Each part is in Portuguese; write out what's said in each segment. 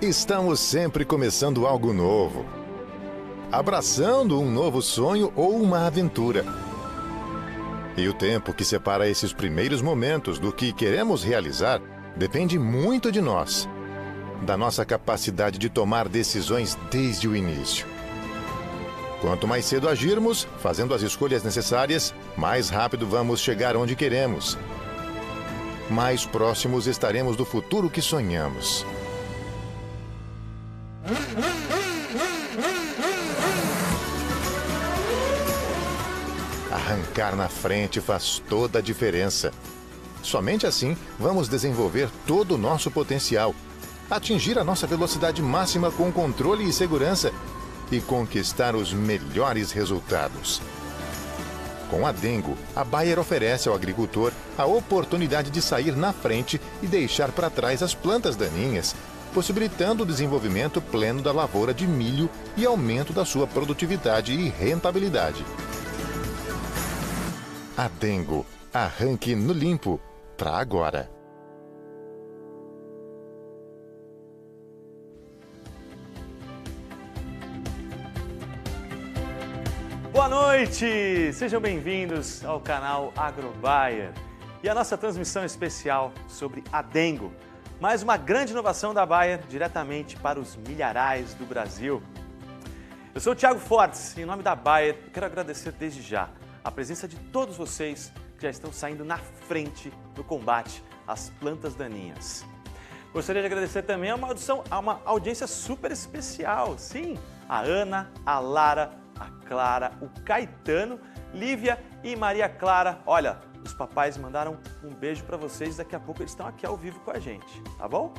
Estamos sempre começando algo novo, abraçando um novo sonho ou uma aventura. E o tempo que separa esses primeiros momentos do que queremos realizar depende muito de nós, da nossa capacidade de tomar decisões desde o início. Quanto mais cedo agirmos, fazendo as escolhas necessárias, mais rápido vamos chegar onde queremos. Mais próximos estaremos do futuro que sonhamos. Arrancar na frente faz toda a diferença. Somente assim vamos desenvolver todo o nosso potencial, atingir a nossa velocidade máxima com controle e segurança e conquistar os melhores resultados. Com a Dengo, a Bayer oferece ao agricultor a oportunidade de sair na frente e deixar para trás as plantas daninhas, possibilitando o desenvolvimento pleno da lavoura de milho e aumento da sua produtividade e rentabilidade. A Dengo, arranque no limpo, para agora. Boa noite! Sejam bem-vindos ao canal AgroBayer e a nossa transmissão especial sobre a Dengo. Mais uma grande inovação da Bayer diretamente para os milharais do Brasil. Eu sou o Thiago Fortes e em nome da Bayer eu quero agradecer desde já a presença de todos vocês que já estão saindo na frente no combate às plantas daninhas. Gostaria de agradecer também a uma audiência super especial, sim, a Ana, a Lara, a Clara, o Caetano, Lívia e Maria Clara. Olha, os papais mandaram um beijo para vocês, daqui a pouco eles estão aqui ao vivo com a gente, tá bom?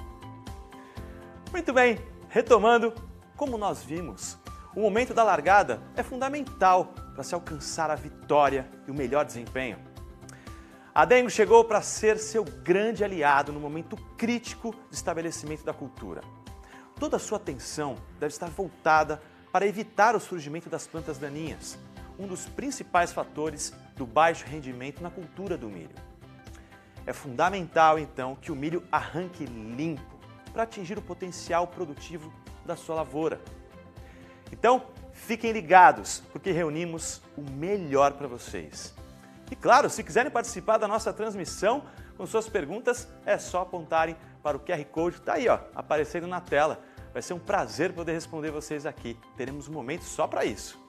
Muito bem, retomando, como nós vimos, o momento da largada é fundamental para se alcançar a vitória e o melhor desempenho. A Dengo chegou para ser seu grande aliado no momento crítico de estabelecimento da cultura. Toda a sua atenção deve estar voltada para evitar o surgimento das plantas daninhas, um dos principais fatores do baixo rendimento na cultura do milho. É fundamental, então, que o milho arranque limpo para atingir o potencial produtivo da sua lavoura. Então, fiquem ligados, porque reunimos o melhor para vocês. E claro, se quiserem participar da nossa transmissão com suas perguntas, é só apontarem para o QR Code, está aí, ó, aparecendo na tela. Vai ser um prazer poder responder vocês aqui. Teremos um momento só para isso.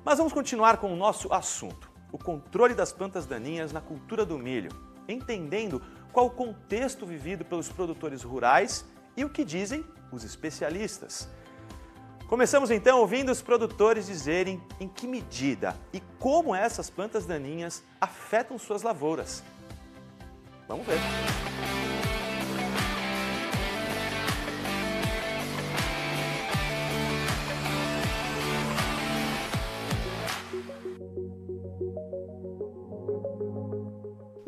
Mas vamos continuar com o nosso assunto, o controle das plantas daninhas na cultura do milho, entendendo qual o contexto vivido pelos produtores rurais e o que dizem os especialistas. Começamos então ouvindo os produtores dizerem em que medida e como essas plantas daninhas afetam suas lavouras. Vamos ver.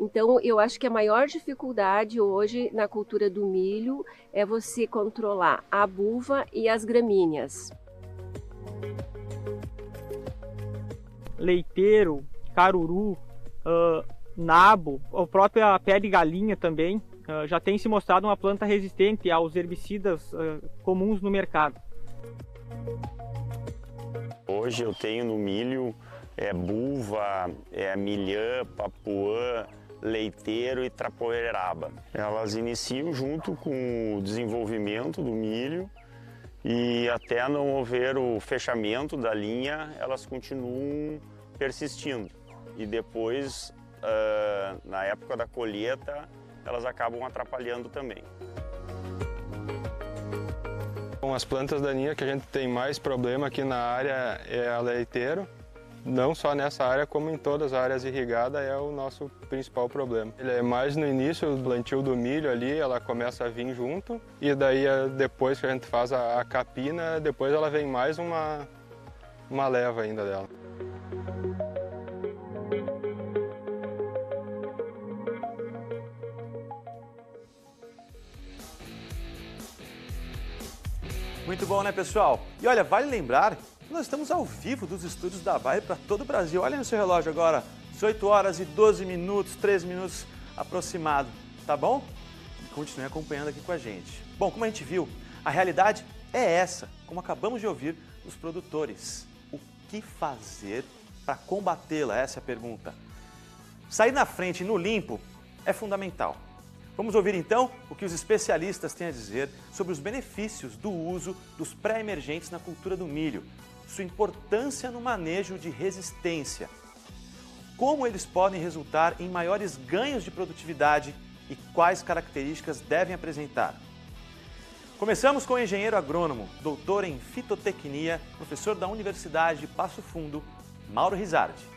Então, eu acho que a maior dificuldade hoje na cultura do milho é você controlar a buva e as gramíneas. Leiteiro, caruru, nabo, a própria pé de galinha também, já tem se mostrado uma planta resistente aos herbicidas comuns no mercado. Hoje eu tenho no milho buva, milhã, papuã, leiteiro e trapoeraba. Elas iniciam junto com o desenvolvimento do milho e até não haver o fechamento da linha, elas continuam persistindo. E depois, na época da colheita, elas acabam atrapalhando também. Bom, as plantas daninhas que a gente tem mais problema aqui na área é a leiteiro. Não só nessa área, como em todas as áreas irrigadas, é o nosso principal problema. Ele é mais no início, o plantio do milho ali, ela começa a vir junto, e daí depois que a gente faz a capina, depois ela vem mais uma leva ainda dela. Muito bom, né, pessoal? E olha, vale lembrar que nós estamos ao vivo dos estúdios da Bayer para todo o Brasil. Olha no seu relógio agora, 18 horas e 12 minutos, 13 minutos aproximado, tá bom? Continue acompanhando aqui com a gente. Bom, como a gente viu, A realidade é essa, como acabamos de ouvir dos produtores. O que fazer para combatê-la? Essa é a pergunta. Sair na frente no limpo é fundamental. Vamos ouvir então o que os especialistas têm a dizer sobre os benefícios do uso dos pré-emergentes na cultura do milho, sua importância no manejo de resistência, como eles podem resultar em maiores ganhos de produtividade e quais características devem apresentar. Começamos com o engenheiro agrônomo, doutor em fitotecnia, professor da Universidade de Passo Fundo, Mauro Rizardi.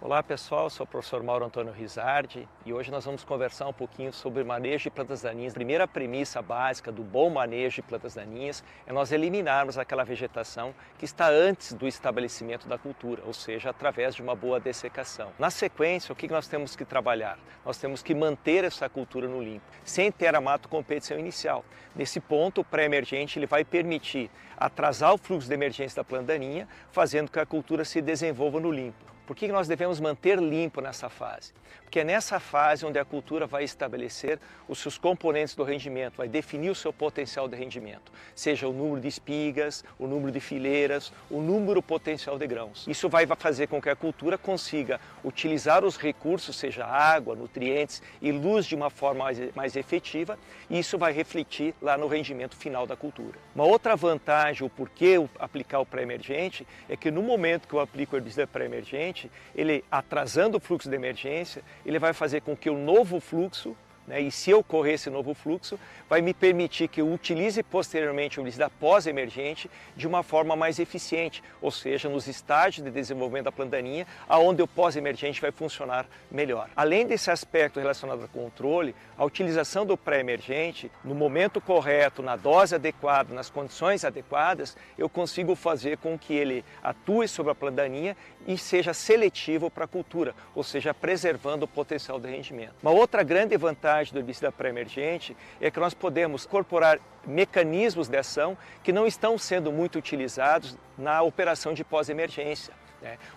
Olá pessoal, sou o professor Mauro Antônio Rizardi e hoje nós vamos conversar um pouquinho sobre manejo de plantas daninhas. A primeira premissa básica do bom manejo de plantas daninhas é nós eliminarmos aquela vegetação que está antes do estabelecimento da cultura, ou seja, através de uma boa dessecação. Na sequência, o que nós temos que trabalhar? Nós temos que manter essa cultura no limpo, sem ter a mato-competição inicial. Nesse ponto, o pré-emergente ele vai permitir atrasar o fluxo de emergência da planta daninha, fazendo com que a cultura se desenvolva no limpo. Por que nós devemos manter limpo nessa fase? Porque é nessa fase onde a cultura vai estabelecer os seus componentes do rendimento, vai definir o seu potencial de rendimento, seja o número de espigas, o número de fileiras, o número potencial de grãos. Isso vai fazer com que a cultura consiga utilizar os recursos, seja água, nutrientes e luz de uma forma mais efetiva, e isso vai refletir lá no rendimento final da cultura. Uma outra vantagem, o porquê aplicar o pré-emergente, é que no momento que eu aplico o herbicida pré-emergente, ele atrasando o fluxo de emergência, ele vai fazer com que o novo fluxo, e se ocorrer esse novo fluxo, vai me permitir que eu utilize posteriormente o herbicida pós-emergente de uma forma mais eficiente, ou seja, nos estágios de desenvolvimento da planta daninha, onde o pós-emergente vai funcionar melhor. Além desse aspecto relacionado ao controle, a utilização do pré-emergente, no momento correto, na dose adequada, nas condições adequadas, eu consigo fazer com que ele atue sobre a planta daninha e seja seletivo para a cultura, ou seja, preservando o potencial de rendimento. Uma outra grande vantagem do herbicida pré-emergente é que nós podemos incorporar mecanismos de ação que não estão sendo muito utilizados na operação de pós-emergência.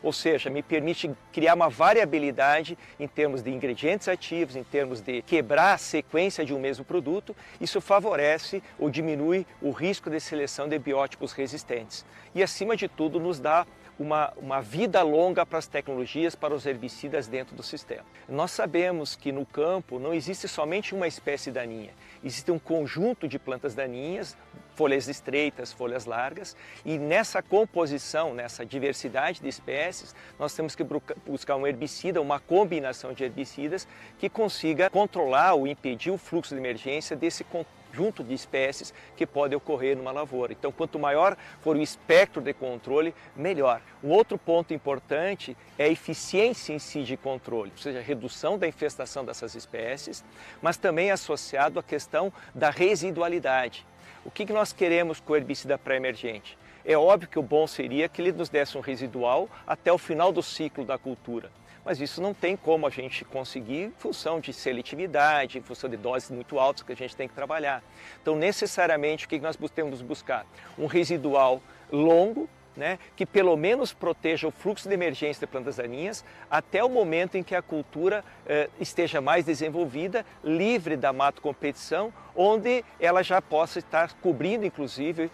Ou seja, me permite criar uma variabilidade em termos de ingredientes ativos, em termos de quebrar a sequência de um mesmo produto. Isso favorece ou diminui o risco de seleção de biótipos resistentes. E, acima de tudo, nos dá uma vida longa para as tecnologias, para os herbicidas dentro do sistema. Nós sabemos que no campo não existe somente uma espécie daninha, existe um conjunto de plantas daninhas, folhas estreitas, folhas largas, e nessa composição, nessa diversidade de espécies, nós temos que buscar um herbicida, uma combinação de herbicidas que consiga controlar ou impedir o fluxo de emergência desse conjunto de espécies que pode ocorrer numa lavoura. Então, quanto maior for o espectro de controle, melhor. Um outro ponto importante é a eficiência em si de controle, ou seja, a redução da infestação dessas espécies, mas também associado à questão da residualidade. O que nós queremos com o herbicida pré-emergente? É óbvio que o bom seria que ele nos desse um residual até o final do ciclo da cultura. Mas isso não tem como a gente conseguir em função de seletividade, em função de doses muito altas que a gente tem que trabalhar. Então, necessariamente, o que nós temos que buscar? Um residual longo, que pelo menos proteja o fluxo de emergência de plantas daninhas até o momento em que a cultura esteja mais desenvolvida, livre da mato-competição, onde ela já possa estar cobrindo, inclusive,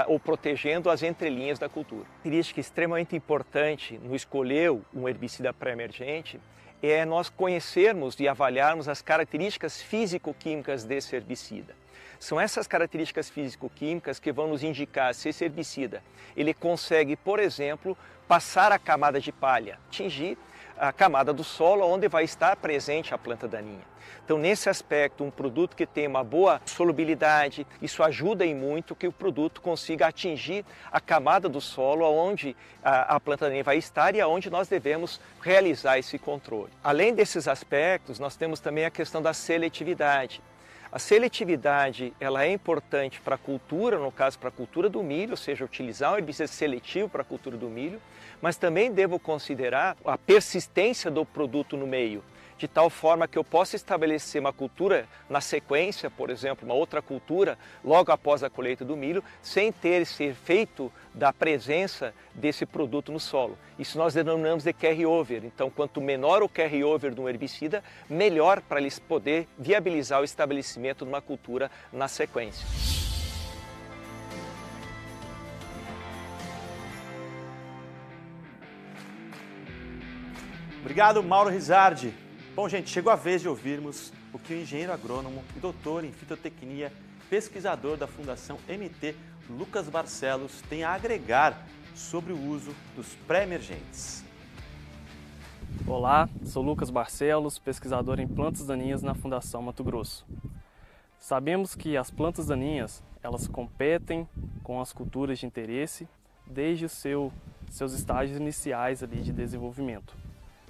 ou protegendo as entrelinhas da cultura. Uma característica extremamente importante no escolher um herbicida pré-emergente é nós conhecermos e avaliarmos as características físico-químicas desse herbicida. São essas características físico-químicas que vão nos indicar se esse herbicida ele consegue, por exemplo, passar a camada de palha, atingir a camada do solo onde vai estar presente a planta daninha. Então, nesse aspecto, um produto que tem uma boa solubilidade, isso ajuda em muito que o produto consiga atingir a camada do solo onde a planta daninha vai estar e aonde nós devemos realizar esse controle. Além desses aspectos, nós temos também a questão da seletividade. A seletividade ela é importante para a cultura, no caso para a cultura do milho, ou seja, utilizar um herbicida seletivo para a cultura do milho, mas também devo considerar a persistência do produto no meio. de tal forma que eu possa estabelecer uma cultura na sequência, por exemplo, uma outra cultura, logo após a colheita do milho, sem ter esse efeito da presença desse produto no solo. Isso nós denominamos de carry-over. Então, quanto menor o carry-over de um herbicida, melhor para eles poder viabilizar o estabelecimento de uma cultura na sequência. Obrigado, Mauro Rizardi. Bom, gente, chegou a vez de ouvirmos o que o engenheiro agrônomo e doutor em fitotecnia, pesquisador da Fundação MT, Lucas Barcelos, tem a agregar sobre o uso dos pré-emergentes. Olá, sou Lucas Barcelos, pesquisador em plantas daninhas na Fundação Mato Grosso. Sabemos que as plantas daninhas, elas competem com as culturas de interesse desde os seus estágios iniciais ali de desenvolvimento.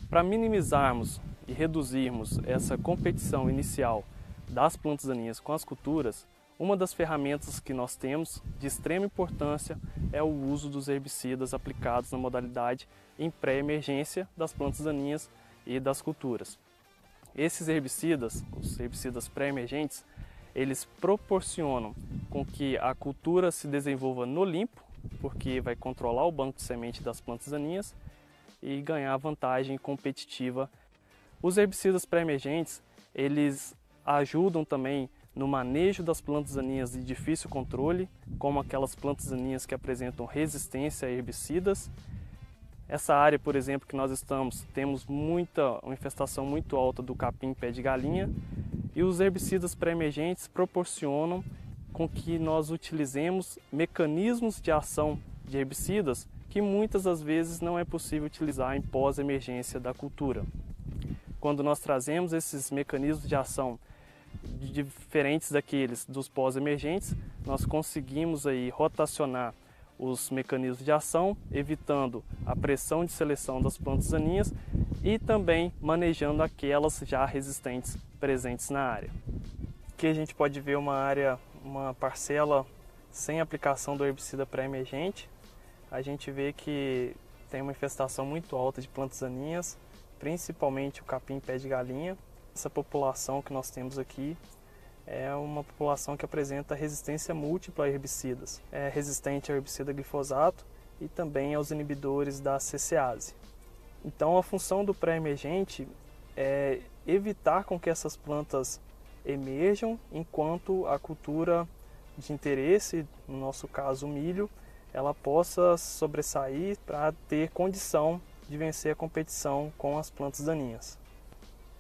Para minimizarmos e reduzirmos essa competição inicial das plantas daninhas com as culturas, uma das ferramentas que nós temos de extrema importância é o uso dos herbicidas aplicados na modalidade em pré-emergência das plantas daninhas e das culturas. Esses herbicidas, os herbicidas pré-emergentes, eles proporcionam com que a cultura se desenvolva no limpo, porque vai controlar o banco de semente das plantas daninhas e ganhar vantagem competitiva. Os herbicidas pré-emergentes, eles ajudam também no manejo das plantas daninhas de difícil controle, como aquelas plantas daninhas que apresentam resistência a herbicidas. Essa área, por exemplo, que nós estamos, temos uma infestação muito alta do capim pé de galinha, e os herbicidas pré-emergentes proporcionam com que nós utilizemos mecanismos de ação de herbicidas que muitas das vezes não é possível utilizar em pós-emergência da cultura. Quando nós trazemos esses mecanismos de ação diferentes daqueles dos pós-emergentes, nós conseguimos aí rotacionar os mecanismos de ação, evitando a pressão de seleção das plantas daninhas e também manejando aquelas já resistentes presentes na área. Aqui a gente pode ver uma parcela sem aplicação do herbicida pré-emergente. A gente vê que tem uma infestação muito alta de plantas daninhas, principalmente o capim pé de galinha. Essa população que nós temos aqui é uma população que apresenta resistência múltipla a herbicidas. É resistente ao herbicida glifosato e também aos inibidores da CCase. Então a função do pré-emergente é evitar com que essas plantas emerjam enquanto a cultura de interesse, no nosso caso o milho, ela possa sobressair para ter condição de vencer a competição com as plantas daninhas.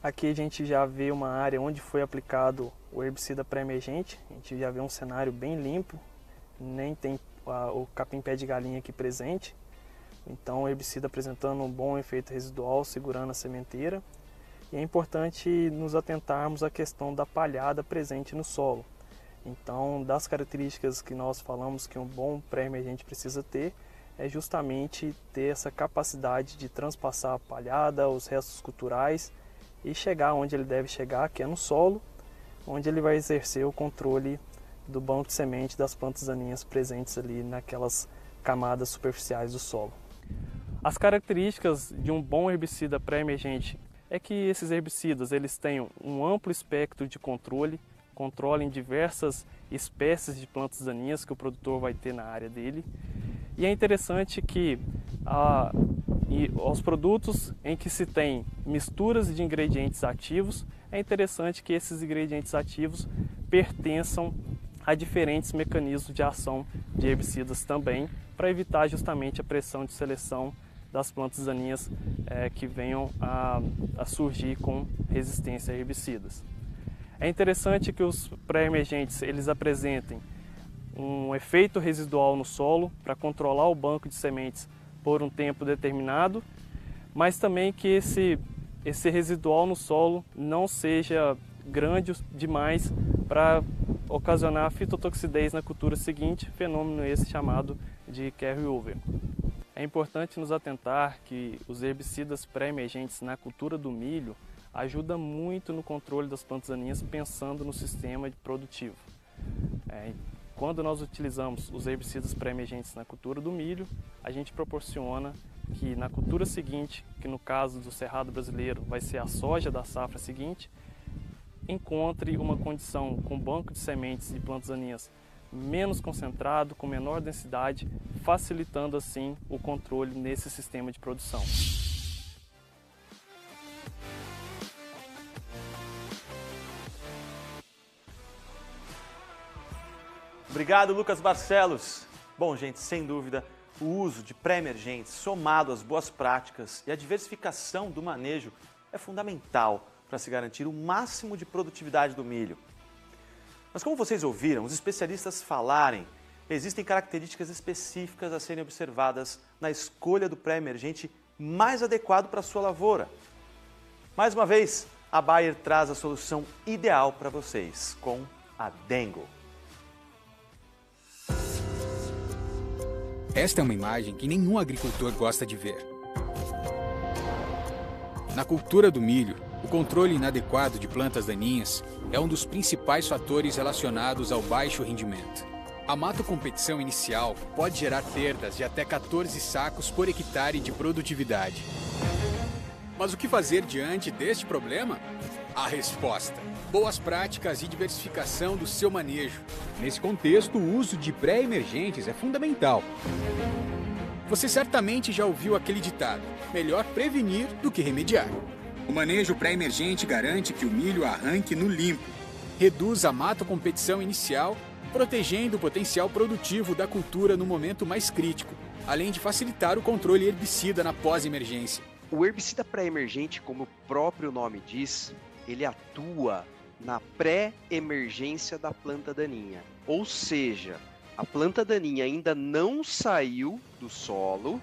Aqui a gente já vê uma área onde foi aplicado o herbicida pré-emergente, a gente já vê um cenário bem limpo, nem tem o capim pé de galinha aqui presente, então o herbicida apresentando um bom efeito residual, segurando a sementeira. E é importante nos atentarmos à questão da palhada presente no solo. Então, das características que nós falamos que um bom pré-emergente precisa ter, é justamente ter essa capacidade de transpassar a palhada, os restos culturais e chegar onde ele deve chegar, que é no solo, onde ele vai exercer o controle do banco de semente das plantas daninhas presentes ali naquelas camadas superficiais do solo. As características de um bom herbicida pré-emergente é que esses herbicidas eles tenham um amplo espectro de controlem diversas espécies de plantas daninhas que o produtor vai ter na área dele. E é interessante que aos produtos em que se tem misturas de ingredientes ativos, é interessante que esses ingredientes ativos pertençam a diferentes mecanismos de ação de herbicidas também, para evitar justamente a pressão de seleção das plantas daninhas que venham a surgir com resistência a herbicidas. É interessante que os pré-emergentes eles apresentem um efeito residual no solo para controlar o banco de sementes por um tempo determinado, mas também que esse residual no solo não seja grande demais para ocasionar fitotoxidez na cultura seguinte, fenômeno esse chamado de carry-over. É importante nos atentar que os herbicidas pré-emergentes na cultura do milho ajudam muito no controle das plantas daninhas pensando no sistema produtivo. Quando nós utilizamos os herbicidas pré-emergentes na cultura do milho, a gente proporciona que na cultura seguinte, que no caso do Cerrado brasileiro vai ser a soja da safra seguinte, encontre uma condição com banco de sementes de plantas daninhas menos concentrado, com menor densidade, facilitando assim o controle nesse sistema de produção. Obrigado, Lucas Barcelos. Bom, gente, sem dúvida, o uso de pré-emergentes somado às boas práticas e a diversificação do manejo é fundamental para se garantir o máximo de produtividade do milho. Mas como vocês ouviram os especialistas falarem, existem características específicas a serem observadas na escolha do pré-emergente mais adequado para a sua lavoura. Mais uma vez, a Bayer traz a solução ideal para vocês com a Dengo. Esta é uma imagem que nenhum agricultor gosta de ver. Na cultura do milho, o controle inadequado de plantas daninhas é um dos principais fatores relacionados ao baixo rendimento. A matocompetição inicial pode gerar perdas de até 14 sacos por hectare de produtividade. Mas o que fazer diante deste problema? A resposta: boas práticas e diversificação do seu manejo. Nesse contexto, o uso de pré-emergentes é fundamental. Você certamente já ouviu aquele ditado: melhor prevenir do que remediar. O manejo pré-emergente garante que o milho arranque no limpo, reduz a matocompetição inicial, protegendo o potencial produtivo da cultura no momento mais crítico, além de facilitar o controle herbicida na pós-emergência. O herbicida pré-emergente, como o próprio nome diz, ele atua na pré-emergência da planta daninha. Ou seja, a planta daninha ainda não saiu do solo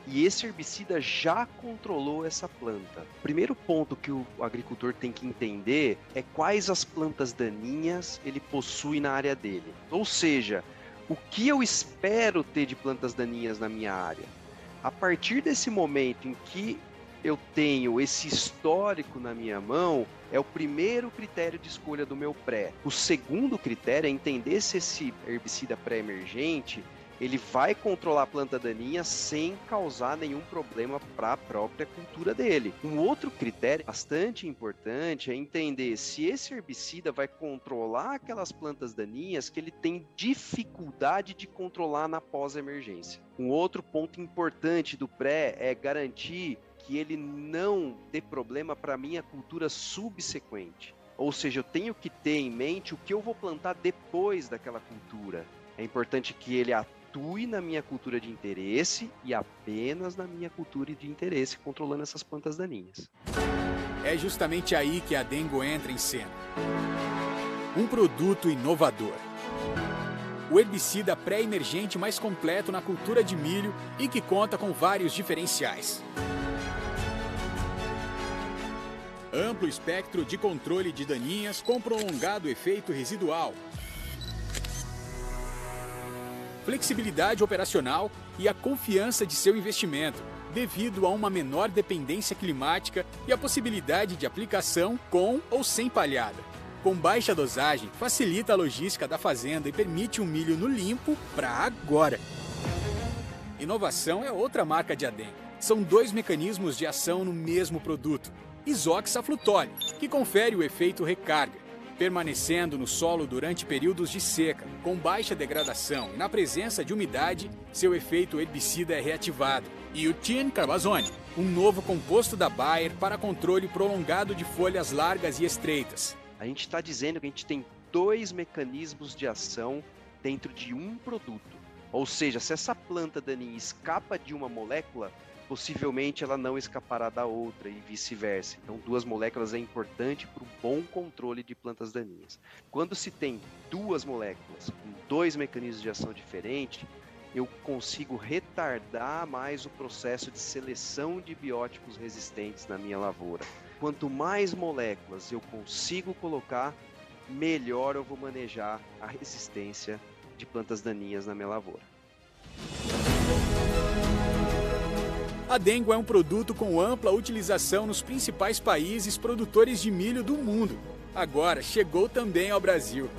e esse herbicida já controlou essa planta. O primeiro ponto que o agricultor tem que entender é quais as plantas daninhas ele possui na área dele. Ou seja, o que eu espero ter de plantas daninhas na minha área. A partir desse momento em que eu tenho esse histórico na minha mão, é o primeiro critério de escolha do meu pré. O segundo critério é entender se esse herbicida pré-emergente ele vai controlar a planta daninha sem causar nenhum problema para a própria cultura dele. Um outro critério bastante importante é entender se esse herbicida vai controlar aquelas plantas daninhas que ele tem dificuldade de controlar na pós-emergência. Um outro ponto importante do pré é garantir que ele não dê problema para a minha cultura subsequente. Ou seja, eu tenho que ter em mente o que eu vou plantar depois daquela cultura. É importante que ele atue na minha cultura de interesse e apenas na minha cultura de interesse, controlando essas plantas daninhas. É justamente aí que a Dengo entra em cena. Um produto inovador. O herbicida pré-emergente mais completo na cultura de milho e que conta com vários diferenciais. Amplo espectro de controle de daninhas com prolongado efeito residual. Flexibilidade operacional e a confiança de seu investimento, devido a uma menor dependência climática e a possibilidade de aplicação com ou sem palhada. Com baixa dosagem, facilita a logística da fazenda e permite um milho no limpo para agora. Inovação é outra marca de Adengo. São dois mecanismos de ação no mesmo produto. Isoxaflutole, que confere o efeito recarga, permanecendo no solo durante períodos de seca, com baixa degradação e na presença de umidade, seu efeito herbicida é reativado. E o Tincarbazone, um novo composto da Bayer para controle prolongado de folhas largas e estreitas. A gente está dizendo que a gente tem dois mecanismos de ação dentro de um produto. Ou seja, se essa planta daninha escapa de uma molécula, possivelmente ela não escapará da outra e vice-versa. Então, duas moléculas é importante para o bom controle de plantas daninhas. Quando se tem duas moléculas com dois mecanismos de ação diferentes, eu consigo retardar mais o processo de seleção de bióticos resistentes na minha lavoura. Quanto mais moléculas eu consigo colocar, melhor eu vou manejar a resistência de plantas daninhas na minha lavoura. A Dengo é um produto com ampla utilização nos principais países produtores de milho do mundo. Agora chegou também ao Brasil.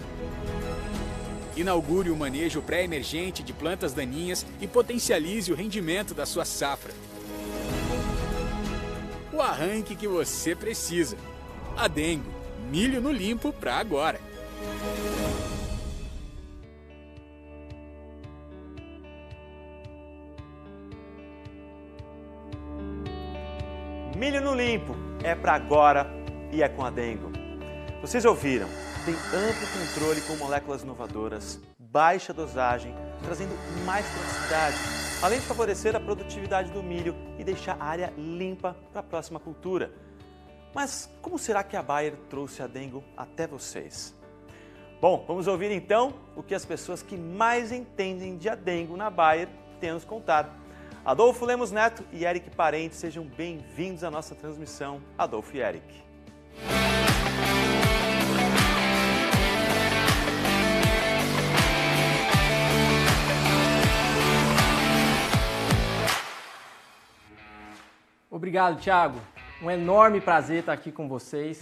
Inaugure o manejo pré-emergente de plantas daninhas e potencialize o rendimento da sua safra. arranque que você precisa. Adengo, milho no limpo para agora. Milho no limpo é para agora e é com a Adengo. Vocês ouviram? Tem amplo controle com moléculas inovadoras, baixa dosagem, trazendo mais praticidade, além de favorecer a produtividade do milho e deixar a área limpa para a próxima cultura. Mas como será que a Bayer trouxe a Adengo até vocês? Bom, vamos ouvir então o que as pessoas que mais entendem de Adengo na Bayer têm a nos contar. Adolfo Lemos Neto e Eric Parente, sejam bem-vindos à nossa transmissão. Adolfo e Eric. Obrigado, Thiago. Um enorme prazer estar aqui com vocês.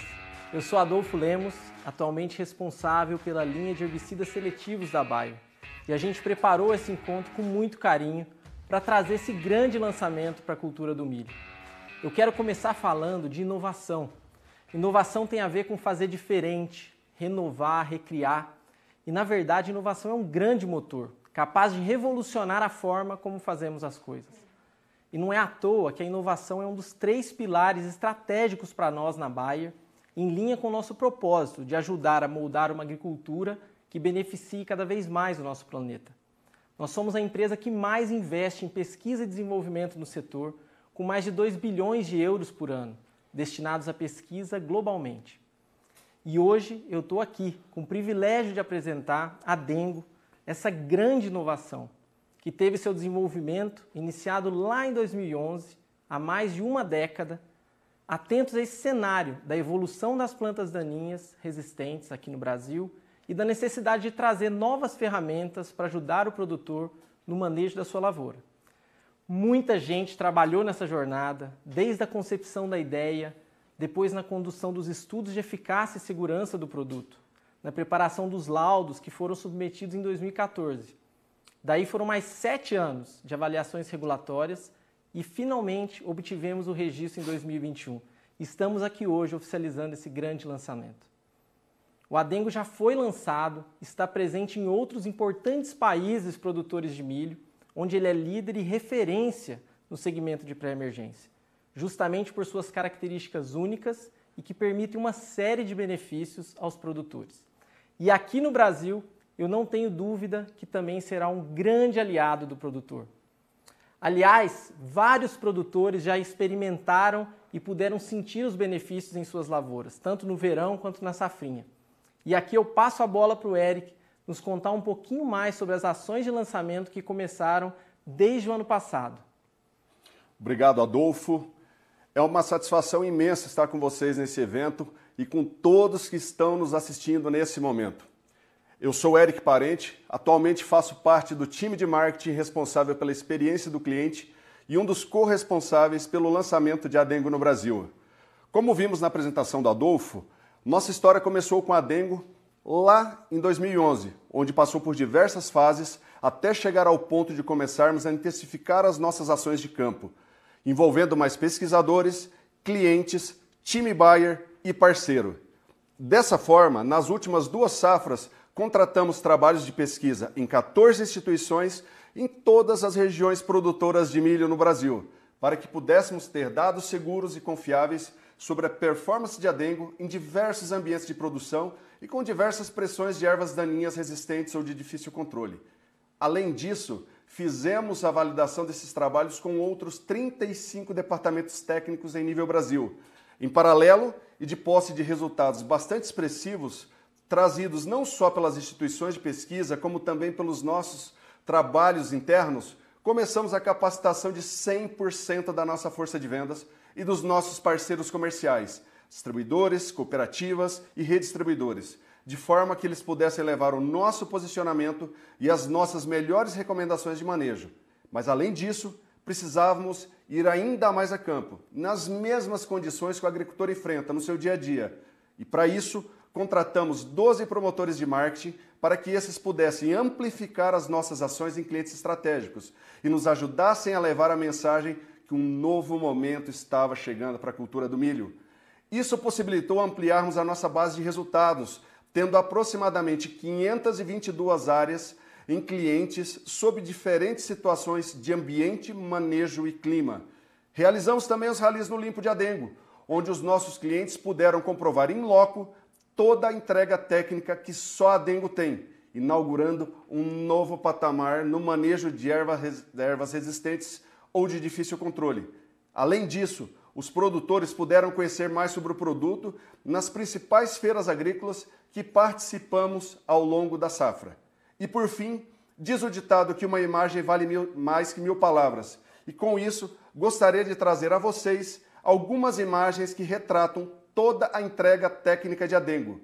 Eu sou Adolfo Lemos, atualmente responsável pela linha de herbicidas seletivos da Bayer. E a gente preparou esse encontro com muito carinho para trazer esse grande lançamento para a cultura do milho. Eu quero começar falando de inovação. Inovação tem a ver com fazer diferente, renovar, recriar. E, na verdade, inovação é um grande motor, capaz de revolucionar a forma como fazemos as coisas. E não é à toa que a inovação é um dos 3 pilares estratégicos para nós na Bayer, em linha com o nosso propósito de ajudar a moldar uma agricultura que beneficie cada vez mais o nosso planeta. Nós somos a empresa que mais investe em pesquisa e desenvolvimento no setor, com mais de 2 bilhões de euros por ano, destinados à pesquisa globalmente. E hoje eu estou aqui com o privilégio de apresentar a Adengo, essa grande inovação, que teve seu desenvolvimento iniciado lá em 2011, há mais de uma década, atentos a esse cenário da evolução das plantas daninhas resistentes aqui no Brasil e da necessidade de trazer novas ferramentas para ajudar o produtor no manejo da sua lavoura. Muita gente trabalhou nessa jornada, desde a concepção da ideia, depois na condução dos estudos de eficácia e segurança do produto, na preparação dos laudos que foram submetidos em 2014. Daí foram mais 7 anos de avaliações regulatórias e finalmente obtivemos o registro em 2021. Estamos aqui hoje oficializando esse grande lançamento. O Adengo já foi lançado, está presente em outros importantes países produtores de milho, onde ele é líder e referência no segmento de pré-emergência, justamente por suas características únicas e que permitem uma série de benefícios aos produtores. E aqui no Brasil, eu não tenho dúvida que também será um grande aliado do produtor. Aliás, vários produtores já experimentaram e puderam sentir os benefícios em suas lavouras, tanto no verão quanto na safrinha. E aqui eu passo a bola para o Eric nos contar um pouquinho mais sobre as ações de lançamento que começaram desde o ano passado. Obrigado, Adolfo. É uma satisfação imensa estar com vocês nesse evento e com todos que estão nos assistindo nesse momento. Eu sou Eric Parente, atualmente faço parte do time de marketing responsável pela experiência do cliente e um dos corresponsáveis pelo lançamento de Adengo no Brasil. Como vimos na apresentação do Adolfo, nossa história começou com a Adengo lá em 2011, onde passou por diversas fases até chegar ao ponto de começarmos a intensificar as nossas ações de campo, envolvendo mais pesquisadores, clientes, time Bayer e parceiro. Dessa forma, nas últimas 2 safras, contratamos trabalhos de pesquisa em 14 instituições em todas as regiões produtoras de milho no Brasil, para que pudéssemos ter dados seguros e confiáveis sobre a performance de Adengo em diversos ambientes de produção e com diversas pressões de ervas daninhas resistentes ou de difícil controle. Além disso, fizemos a validação desses trabalhos com outros 35 departamentos técnicos em nível Brasil. Em paralelo e de posse de resultados bastante expressivos, trazidos não só pelas instituições de pesquisa, como também pelos nossos trabalhos internos, começamos a capacitação de 100% da nossa força de vendas e dos nossos parceiros comerciais, distribuidores, cooperativas e redistribuidores, de forma que eles pudessem levar o nosso posicionamento e as nossas melhores recomendações de manejo. Mas, além disso, precisávamos ir ainda mais a campo, nas mesmas condições que o agricultor enfrenta no seu dia a dia. E, para isso, contratamos 12 promotores de marketing para que esses pudessem amplificar as nossas ações em clientes estratégicos e nos ajudassem a levar a mensagem que um novo momento estava chegando para a cultura do milho. Isso possibilitou ampliarmos a nossa base de resultados, tendo aproximadamente 522 áreas em clientes sob diferentes situações de ambiente, manejo e clima. Realizamos também os ralis no Limpo de Adengo, onde os nossos clientes puderam comprovar em loco toda a entrega técnica que só a Adengo tem, inaugurando um novo patamar no manejo de ervas resistentes ou de difícil controle. Além disso, os produtores puderam conhecer mais sobre o produto nas principais feiras agrícolas que participamos ao longo da safra. E por fim, diz o ditado que uma imagem vale mais que 1000 palavras. E com isso, gostaria de trazer a vocês algumas imagens que retratam toda a entrega técnica de Adengo.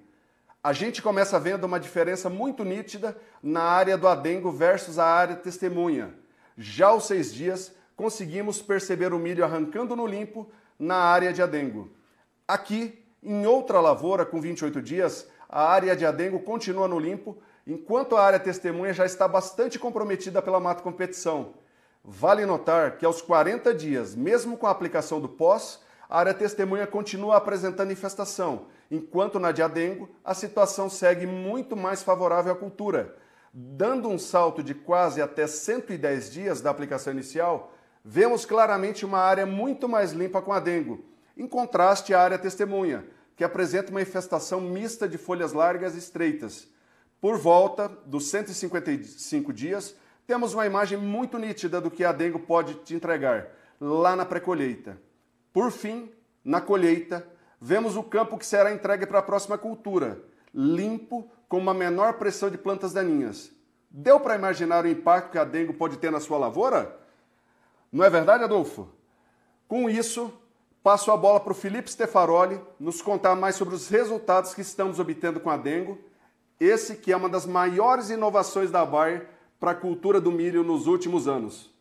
A gente começa vendo uma diferença muito nítida na área do Adengo versus a área testemunha. Já aos 6 dias, conseguimos perceber o milho arrancando no limpo na área de Adengo. Aqui, em outra lavoura com 28 dias, a área de Adengo continua no limpo, enquanto a área testemunha já está bastante comprometida pela mato competição. Vale notar que aos 40 dias, mesmo com a aplicação do pós, a área testemunha continua apresentando infestação, enquanto na de Adengo a situação segue muito mais favorável à cultura. Dando um salto de quase até 110 dias da aplicação inicial, vemos claramente uma área muito mais limpa com Adengo, em contraste à área testemunha, que apresenta uma infestação mista de folhas largas e estreitas. Por volta dos 155 dias, temos uma imagem muito nítida do que a Adengo pode te entregar, lá na pré-colheita. Por fim, na colheita, vemos o campo que será entregue para a próxima cultura, limpo, com uma menor pressão de plantas daninhas. Deu para imaginar o impacto que a Adengo pode ter na sua lavoura? Não é verdade, Adolfo? Com isso, passo a bola para o Felipe Stefaroli nos contar mais sobre os resultados que estamos obtendo com a Adengo, esse que é uma das maiores inovações da Bayer para a cultura do milho nos últimos anos.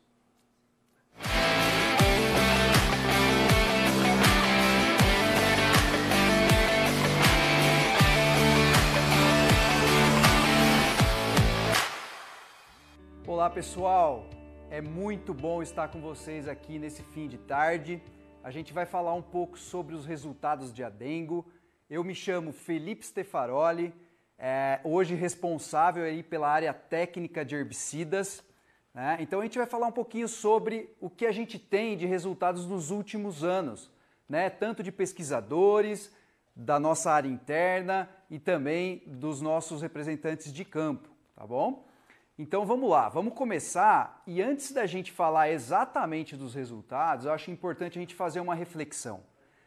Olá pessoal, é muito bom estar com vocês aqui nesse fim de tarde. A gente vai falar um pouco sobre os resultados de Adengo. Eu me chamo Felipe Stefaroli, hoje responsável aí pela área técnica de herbicidas, né? Então a gente vai falar um pouquinho sobre o que a gente tem de resultados nos últimos anos, né? Tanto de pesquisadores, da nossa área interna e também dos nossos representantes de campo, tá bom? Então vamos lá, vamos começar e antes da gente falar exatamente dos resultados, eu acho importante a gente fazer uma reflexão.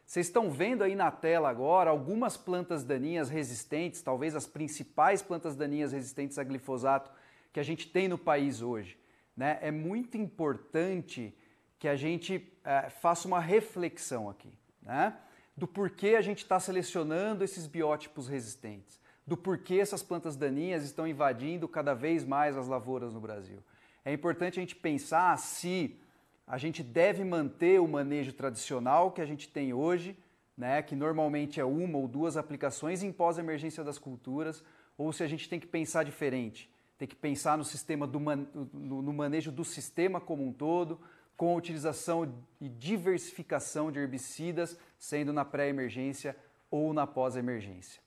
Vocês estão vendo aí na tela agora algumas plantas daninhas resistentes, talvez as principais plantas daninhas resistentes a glifosato que a gente tem no país hoje, né? É muito importante que a gente faça uma reflexão aqui, né? Do porquê a gente está selecionando esses biótipos resistentes, do porquê essas plantas daninhas estão invadindo cada vez mais as lavouras no Brasil. É importante a gente pensar se a gente deve manter o manejo tradicional que a gente tem hoje, né, que normalmente é 1 ou 2 aplicações em pós-emergência das culturas, ou se a gente tem que pensar diferente, tem que pensar no sistema no manejo do sistema como um todo, com a utilização e diversificação de herbicidas, sendo na pré-emergência ou na pós-emergência.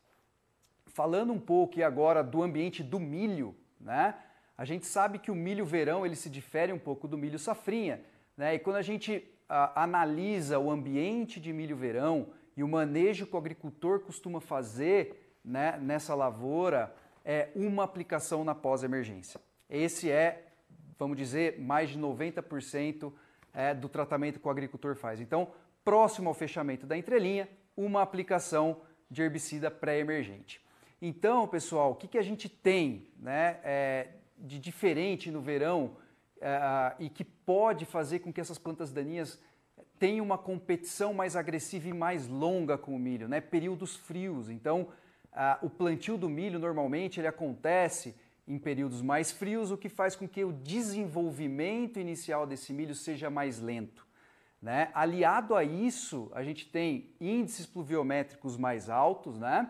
Falando um pouco agora do ambiente do milho, né? A gente sabe que o milho verão ele se difere um pouco do milho safrinha, né? E quando a gente analisa o ambiente de milho verão e o manejo que o agricultor costuma fazer, né, nessa lavoura, é uma aplicação na pós-emergência. Esse é, vamos dizer, mais de 90% do tratamento que o agricultor faz. Então, próximo ao fechamento da entrelinha, uma aplicação de herbicida pré-emergente. Então, pessoal, o que a gente tem, né, de diferente no verão e que pode fazer com que essas plantas daninhas tenham uma competição mais agressiva e mais longa com o milho, né? Períodos frios. Então, o plantio do milho normalmente ele acontece em períodos mais frios, o que faz com que o desenvolvimento inicial desse milho seja mais lento, né? Aliado a isso, a gente tem índices pluviométricos mais altos, né?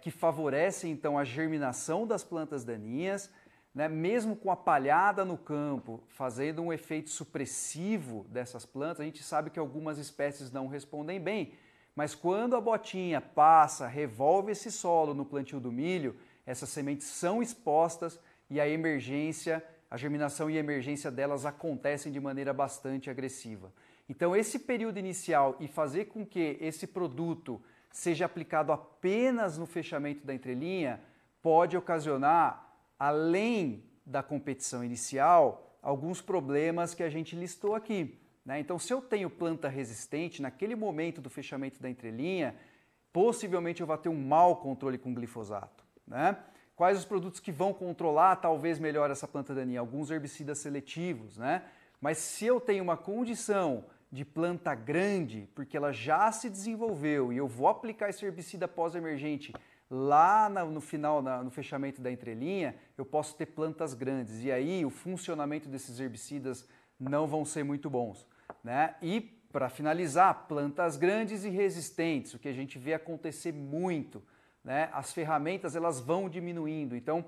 Que favorecem então a germinação das plantas daninhas, né, mesmo com a palhada no campo, fazendo um efeito supressivo dessas plantas, a gente sabe que algumas espécies não respondem bem, mas quando a botinha passa, revolve esse solo no plantio do milho, essas sementes são expostas e a emergência, a germinação e a emergência delas acontecem de maneira bastante agressiva. Então esse período inicial e fazer com que esse produto seja aplicado apenas no fechamento da entrelinha pode ocasionar, além da competição inicial, alguns problemas que a gente listou aqui, né? Então, se eu tenho planta resistente, naquele momento do fechamento da entrelinha, possivelmente eu vou ter um mau controle com glifosato, né? Quais os produtos que vão controlar, talvez melhor essa planta daninha? Alguns herbicidas seletivos, né? Mas se eu tenho uma condição de planta grande, porque ela já se desenvolveu e eu vou aplicar esse herbicida pós-emergente lá no final, no fechamento da entrelinha, eu posso ter plantas grandes e aí o funcionamento desses herbicidas não vão ser muito bons, né? E para finalizar, plantas grandes e resistentes, o que a gente vê acontecer muito, né? As ferramentas elas vão diminuindo, então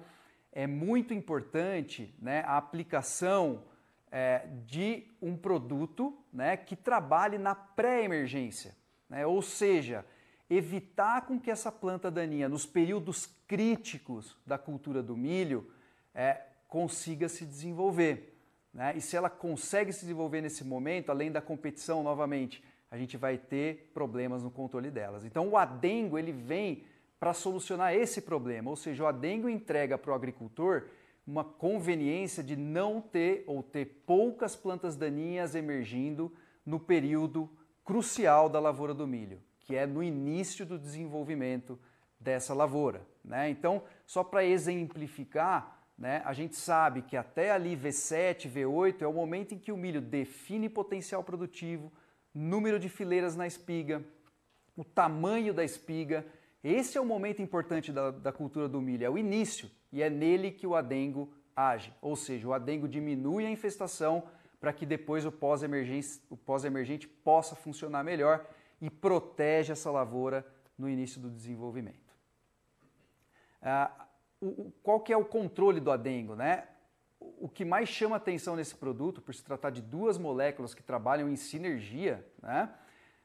é muito importante, né, a aplicação de um produto, né, que trabalhe na pré-emergência, né? Ou seja, evitar com que essa planta daninha, nos períodos críticos da cultura do milho, consiga se desenvolver, né? E se ela consegue se desenvolver nesse momento, além da competição, novamente, a gente vai ter problemas no controle delas. Então o adengo ele vem para solucionar esse problema, ou seja, o adengo entrega para o agricultor uma conveniência de não ter ou ter poucas plantas daninhas emergindo no período crucial da lavoura do milho, que é no início do desenvolvimento dessa lavoura, né? Então, só para exemplificar, né, a gente sabe que até ali V7, V8 é o momento em que o milho define potencial produtivo, número de fileiras na espiga, o tamanho da espiga. Esse é o momento importante da cultura do milho, é o início, e é nele que o adengo age, ou seja, o adengo diminui a infestação para que depois o pós-emergente possa funcionar melhor e protege essa lavoura no início do desenvolvimento. Qual que é o controle do adengo, né? O que mais chama atenção nesse produto, por se tratar de duas moléculas que trabalham em sinergia, né,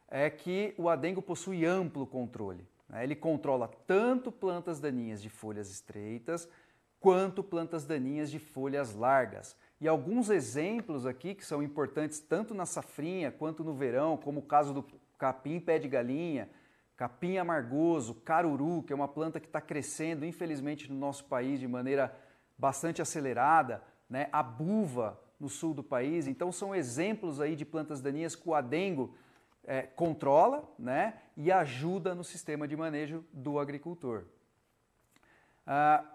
é que o adengo possui amplo controle, né? Ele controla tanto plantas daninhas de folhas estreitas quanto plantas daninhas de folhas largas. E alguns exemplos aqui que são importantes tanto na safrinha quanto no verão, como o caso do capim pé de galinha, capim amargoso, caruru, que é uma planta que está crescendo, infelizmente, no nosso país de maneira bastante acelerada, né? A buva no sul do país. Então, são exemplos aí de plantas daninhas que o adengo controla, né? E ajuda no sistema de manejo do agricultor.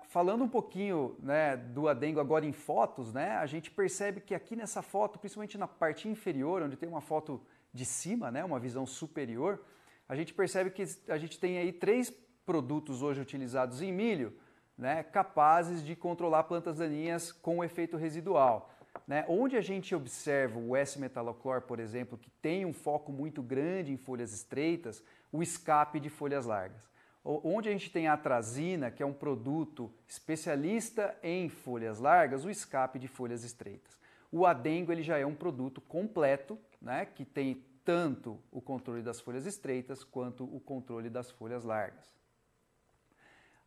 Falando um pouquinho, né, do adengo agora em fotos, né? A gente percebe que aqui nessa foto, principalmente na parte inferior, onde tem uma foto de cima, né, uma visão superior, a gente percebe que a gente tem aí 3 produtos hoje utilizados em milho, né, capazes de controlar plantas daninhas com efeito residual, né? Onde a gente observa o S-metaloclor, por exemplo, que tem um foco muito grande em folhas estreitas, o escape de folhas largas. Onde a gente tem a atrazina, que é um produto especialista em folhas largas, o escape de folhas estreitas. O adengo ele já é um produto completo, né, que tem tanto o controle das folhas estreitas quanto o controle das folhas largas.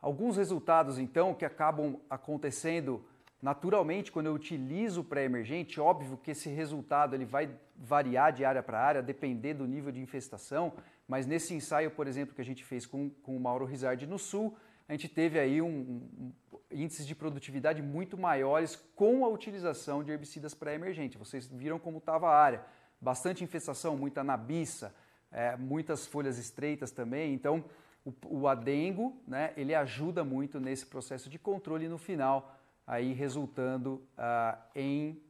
Alguns resultados, então, que acabam acontecendo naturalmente quando eu utilizo o pré-emergente, óbvio que esse resultado ele vai variar de área para área, depender do nível de infestação, mas nesse ensaio, por exemplo, que a gente fez com o Mauro Rizardi no Sul, a gente teve aí índices de produtividade muito maiores com a utilização de herbicidas pré-emergentes. Vocês viram como estava a área. Bastante infestação, muita nabiça, muitas folhas estreitas também. Então, o adengo, né, ele ajuda muito nesse processo de controle e no final, aí resultando em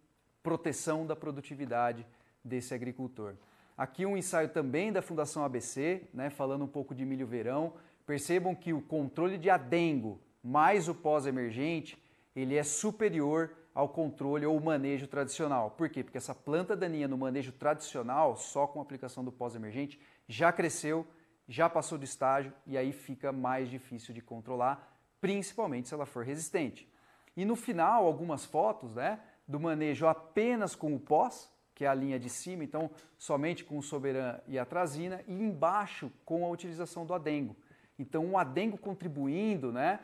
proteção da produtividade desse agricultor. Aqui um ensaio também da Fundação ABC, né, falando um pouco de milho verão. Percebam que o controle de adengo mais o pós-emergente, ele é superior ao controle ou manejo tradicional. Por quê? Porque essa planta daninha no manejo tradicional, só com a aplicação do pós-emergente, já cresceu, já passou de estágio e aí fica mais difícil de controlar, principalmente se ela for resistente. E no final, algumas fotos, né, do manejo apenas com o pós, que é a linha de cima, então somente com o Soberan e a Trazina, e embaixo com a utilização do adengo. Então o adengo contribuindo, né,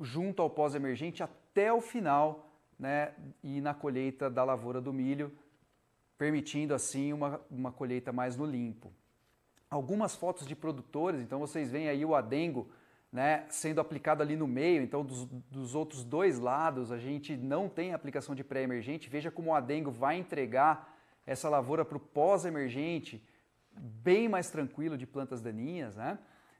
junto ao pós-emergente até o final, né, e na colheita da lavoura do milho, permitindo assim uma colheita mais no limpo. Algumas fotos de produtores, então vocês veem aí o adengo, né, sendo aplicado ali no meio, então dos outros dois lados a gente não tem aplicação de pré-emergente. Veja como o adengo vai entregar essa lavoura para o pós-emergente bem mais tranquilo de plantas daninhas, né?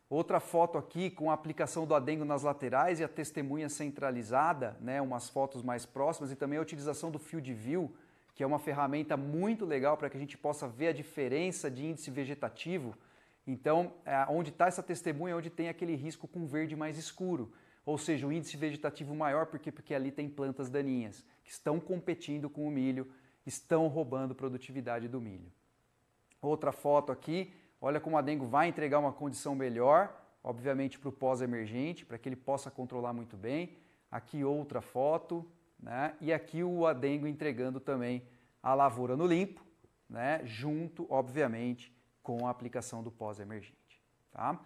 Outra foto aqui com a aplicação do adengo nas laterais e a testemunha centralizada, né, umas fotos mais próximas, e também a utilização do Field View, que é uma ferramenta muito legal para que a gente possa ver a diferença de índice vegetativo. Então, onde está essa testemunha, onde tem aquele risco com verde mais escuro, ou seja, o índice vegetativo maior, porque ali tem plantas daninhas que estão competindo com o milho, estão roubando produtividade do milho. Outra foto aqui, olha como o adengo vai entregar uma condição melhor, obviamente para o pós-emergente, para que ele possa controlar muito bem. Aqui outra foto, né? E aqui o adengo entregando também a lavoura no limpo, né? Junto, obviamente, com a aplicação do pós-emergente. Tá?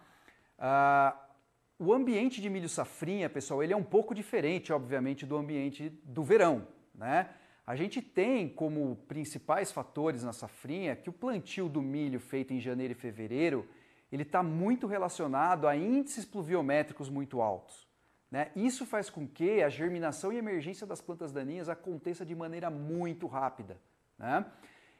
O ambiente de milho safrinha, pessoal, ele é um pouco diferente, obviamente, do ambiente do verão, né? A gente tem como principais fatores na safrinha que o plantio do milho feito em janeiro e fevereiro, ele está muito relacionado a índices pluviométricos muito altos, né? Isso faz com que a germinação e emergência das plantas daninhas aconteça de maneira muito rápida, né?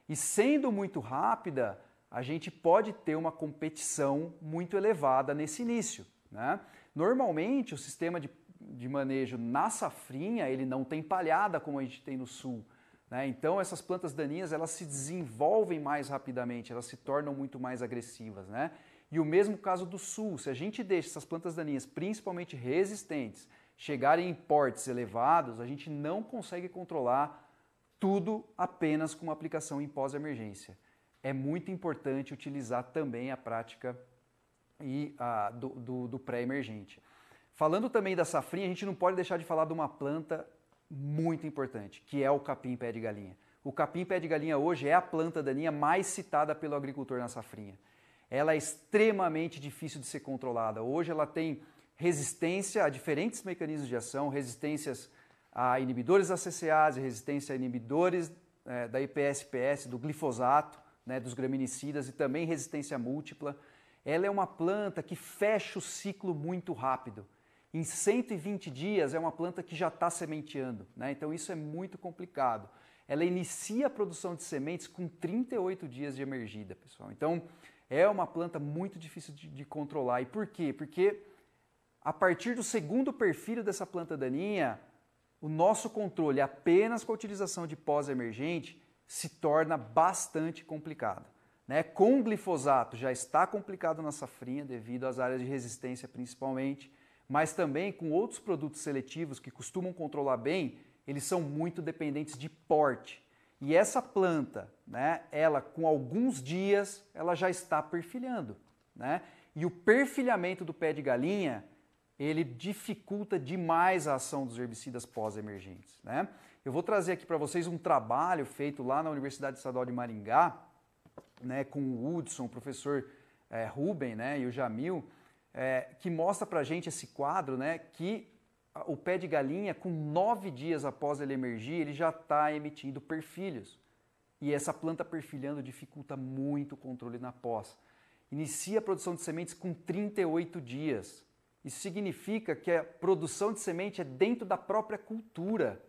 E sendo muito rápida, a gente pode ter uma competição muito elevada nesse início, né? Normalmente, o sistema de manejo na safrinha, ele não tem palhada como a gente tem no sul, né? Então, essas plantas daninhas, elas se desenvolvem mais rapidamente, elas se tornam muito mais agressivas, né? E o mesmo caso do sul, se a gente deixa essas plantas daninhas, principalmente resistentes, chegarem em portes elevados, a gente não consegue controlar tudo apenas com uma aplicação em pós-emergência. É muito importante utilizar também a prática do pré-emergente. Falando também da safrinha, a gente não pode deixar de falar de uma planta muito importante, que é o capim pé de galinha. O capim pé de galinha hoje é a planta daninha mais citada pelo agricultor na safrinha. Ela é extremamente difícil de ser controlada. Hoje ela tem resistência a diferentes mecanismos de ação, resistências a inibidores da CCase, resistência a inibidores da IPSPS, do glifosato, né, dos graminicidas, e também resistência múltipla. Ela é uma planta que fecha o ciclo muito rápido. Em 120 dias é uma planta que já está sementeando, né? Então isso é muito complicado. Ela inicia a produção de sementes com 38 dias de emergida, pessoal. Então é uma planta muito difícil de controlar. E por quê? Porque a partir do segundo perfil dessa planta daninha, o nosso controle apenas com a utilização de pós-emergente se torna bastante complicado, né? Com o glifosato já está complicado na safrinha devido às áreas de resistência principalmente, mas também com outros produtos seletivos que costumam controlar bem, eles são muito dependentes de porte. E essa planta, né, ela com alguns dias, ela já está perfilhando, né? E o perfilhamento do pé de galinha, ele dificulta demais a ação dos herbicidas pós-emergentes, né? Eu vou trazer aqui para vocês um trabalho feito lá na Universidade Estadual de Maringá, né, com o Hudson, o professor Ruben, né, e o Jamil, que mostra para a gente esse quadro, né, que o pé de galinha, com 9 dias após ele emergir, ele já está emitindo perfilhos. E essa planta perfilhando dificulta muito o controle na pós. Inicia a produção de sementes com 38 dias. Isso significa que a produção de semente é dentro da própria cultura,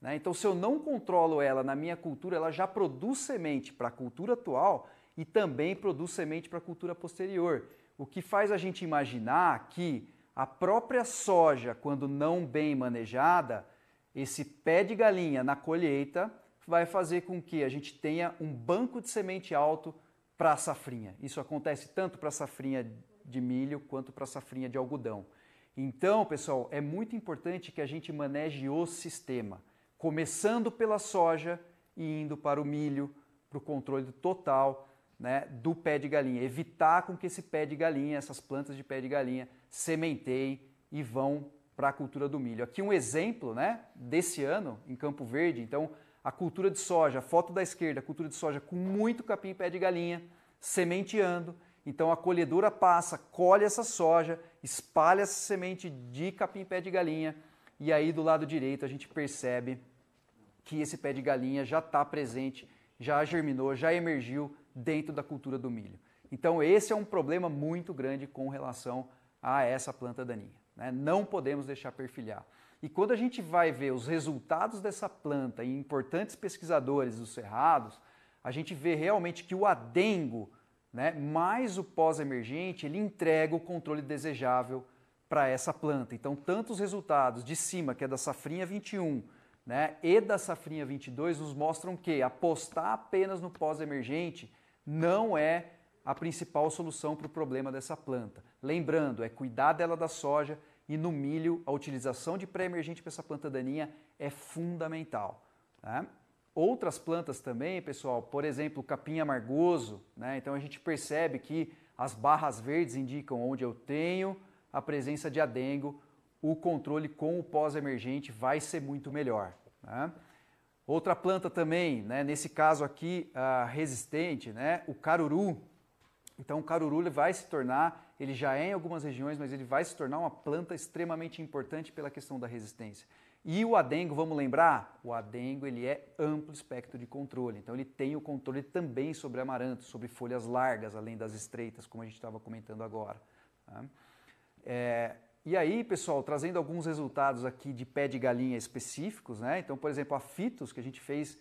né? Então, se eu não controlo ela na minha cultura, ela já produz semente para a cultura atual e também produz semente para a cultura posterior. O que faz a gente imaginar que a própria soja, quando não bem manejada, esse pé de galinha na colheita vai fazer com que a gente tenha um banco de semente alto para a safrinha. Isso acontece tanto para a safrinha de milho quanto para a safrinha de algodão. Então, pessoal, é muito importante que a gente maneje o sistema, começando pela soja e indo para o milho, para o controle total, né, do pé de galinha. Evitar com que esse pé de galinha, essas plantas de pé de galinha, sementeiem e vão para a cultura do milho. Aqui um exemplo, né, desse ano em Campo Verde. Então, a cultura de soja, foto da esquerda, a cultura de soja com muito capim pé de galinha, sementeando. Então a colhedora passa, colhe essa soja, espalha essa semente de capim pé de galinha e aí do lado direito a gente percebe que esse pé de galinha já está presente, já germinou, já emergiu dentro da cultura do milho. Então esse é um problema muito grande com relação a essa planta daninha, né? Não podemos deixar perfilhar. E quando a gente vai ver os resultados dessa planta em importantes pesquisadores dos cerrados, a gente vê realmente que o adengo, né, mais o pós-emergente, ele entrega o controle desejável para essa planta. Então, tanto os resultados de cima, que é da safrinha 21, né, e da safrinha 22, nos mostram que apostar apenas no pós-emergente não é a principal solução para o problema dessa planta. Lembrando, é cuidar dela da soja e no milho a utilização de pré-emergente para essa planta daninha é fundamental, né? Outras plantas também, pessoal, por exemplo, o capim amargoso, né? Então a gente percebe que as barras verdes indicam onde eu tenho a presença de adengo, o controle com o pós-emergente vai ser muito melhor, né? Outra planta também, né? Nesse caso aqui, resistente, né? O caruru. Então o caruru ele vai se tornar, ele já é em algumas regiões, mas ele vai se tornar uma planta extremamente importante pela questão da resistência. E o adengo, vamos lembrar? O adengo ele é amplo espectro de controle, então ele tem o controle também sobre amaranto, sobre folhas largas, além das estreitas, como a gente estava comentando agora, tá? E aí, pessoal, trazendo alguns resultados aqui de pé de galinha específicos, né? Então, por exemplo, a Fitos, que a gente fez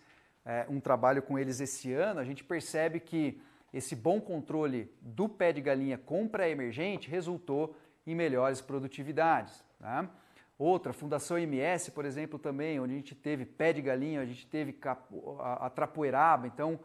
um trabalho com eles esse ano, a gente percebe que esse bom controle do pé de galinha com pré-emergente resultou em melhores produtividades, tá? Outra, Fundação MS, por exemplo, também, onde a gente teve pé de galinha, a gente teve a trapoeraba, então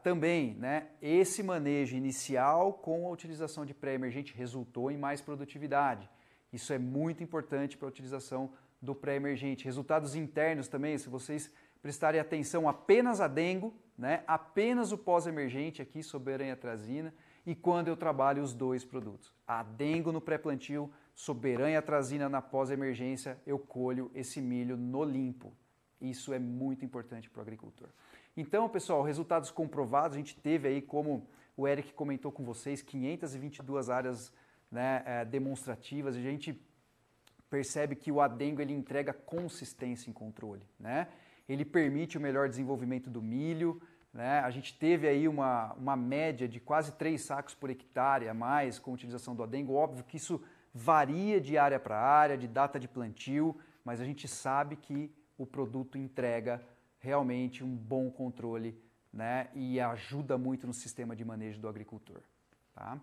também, né, esse manejo inicial com a utilização de pré-emergente resultou em mais produtividade. Isso é muito importante para a utilização do pré-emergente. Resultados internos também, se vocês prestarem atenção, apenas adengo, né, apenas o pós-emergente aqui, soberanha atrazina, e quando eu trabalho os dois produtos. Adengo no pré-plantio, soberanha atrazina na pós-emergência, eu colho esse milho no limpo. Isso é muito importante para o agricultor. Então, pessoal, resultados comprovados, a gente teve aí, como o Eric comentou com vocês, 522 áreas, né, demonstrativas, a gente percebe que o adengo ele entrega consistência em controle, né? Ele permite o melhor desenvolvimento do milho, né? A gente teve aí uma média de quase 3 sacos por hectare a mais com a utilização do adengo. Óbvio que isso varia de área para área, de data de plantio, mas a gente sabe que o produto entrega realmente um bom controle, né? E ajuda muito no sistema de manejo do agricultor, tá?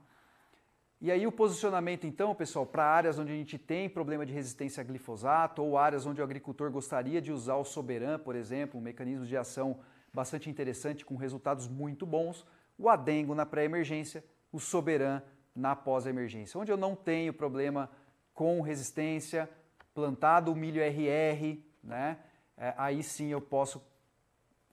E aí o posicionamento então, pessoal, para áreas onde a gente tem problema de resistência a glifosato ou áreas onde o agricultor gostaria de usar o Soberan, por exemplo, um mecanismo de ação bastante interessante com resultados muito bons, o adengo na pré-emergência, o Soberan na pós-emergência. Onde eu não tenho problema com resistência, plantado o milho RR, né? Aí sim eu posso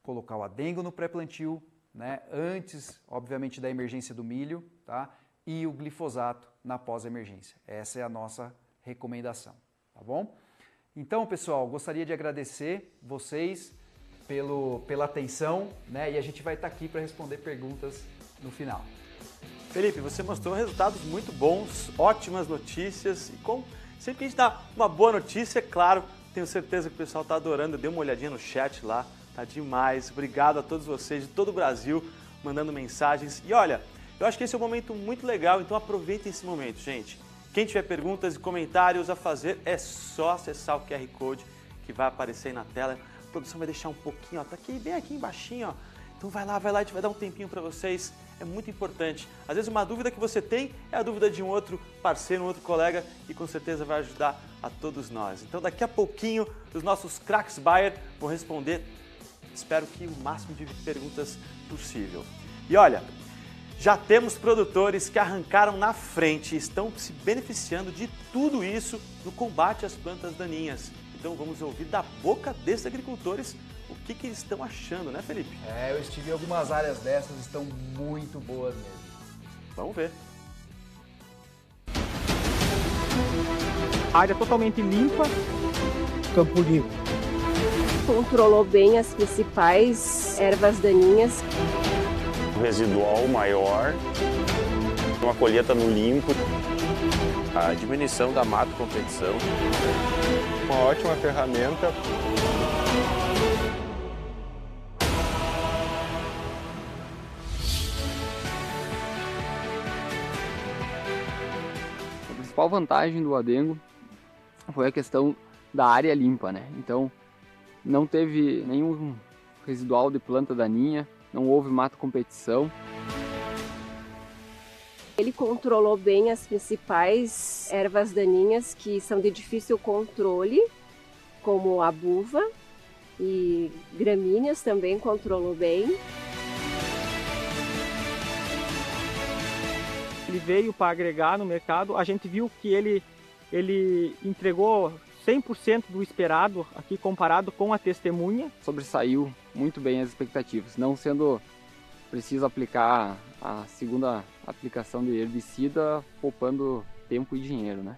colocar o adengo no pré-plantio, né? Antes, obviamente, da emergência do milho, tá? E o glifosato na pós-emergência. Essa é a nossa recomendação, tá bom? Então, pessoal, gostaria de agradecer vocês pela atenção, né? E a gente vai estar aqui para responder perguntas no final. Felipe, você mostrou resultados muito bons, ótimas notícias e como sempre que a gente dá uma boa notícia, é claro, tenho certeza que o pessoal está adorando, dê uma olhadinha no chat lá, tá demais. Obrigado a todos vocês de todo o Brasil mandando mensagens. E olha, eu acho que esse é um momento muito legal, então aproveitem esse momento, gente. Quem tiver perguntas e comentários a fazer, é só acessar o QR Code que vai aparecer aí na tela. A produção vai deixar um pouquinho, ó, tá aqui, bem aqui embaixinho, ó. Então vai lá, a gente vai dar um tempinho para vocês, é muito importante. Às vezes uma dúvida que você tem é a dúvida de um outro parceiro, um outro colega e com certeza vai ajudar a todos nós. Então daqui a pouquinho os nossos craques Bayer vão responder, espero que o máximo de perguntas possível. E olha, já temos produtores que arrancaram na frente e estão se beneficiando de tudo isso no combate às plantas daninhas. Então vamos ouvir da boca desses agricultores o que eles estão achando, né, Felipe? Eu estive em algumas áreas dessas, estão muito boas mesmo. Vamos ver. Área totalmente limpa. Campo limpo. Controlou bem as principais ervas daninhas. O residual maior, uma colheita no limpo. A diminuição da mato competição. Uma ótima ferramenta. A principal vantagem do Adengo foi a questão da área limpa, né? Então não teve nenhum residual de planta daninha, não houve mato competição. Ele controlou bem as principais ervas daninhas que são de difícil controle, como a buva, e gramíneas também controlou bem. Ele veio para agregar no mercado, a gente viu que ele entregou 100% do esperado aqui comparado com a testemunha. Sobressaiu muito bem as expectativas, não sendo preciso aplicar a segunda aplicação de herbicida, poupando tempo e dinheiro, né?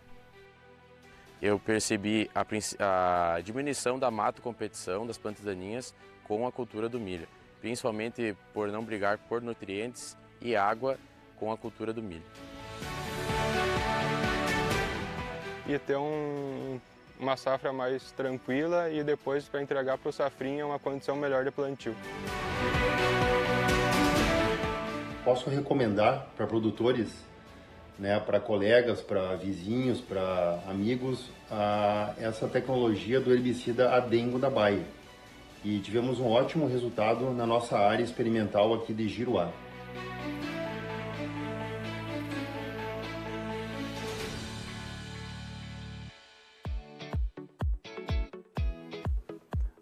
Eu percebi a diminuição da mato competição das plantas daninhas com a cultura do milho, principalmente por não brigar por nutrientes e água com a cultura do milho. E ter uma safra mais tranquila e depois para entregar para o safrinha uma condição melhor de plantio. Posso recomendar para produtores, né, para colegas, para vizinhos, para amigos, essa tecnologia do herbicida Adengo da Bayer. E tivemos um ótimo resultado na nossa área experimental aqui de Giruá.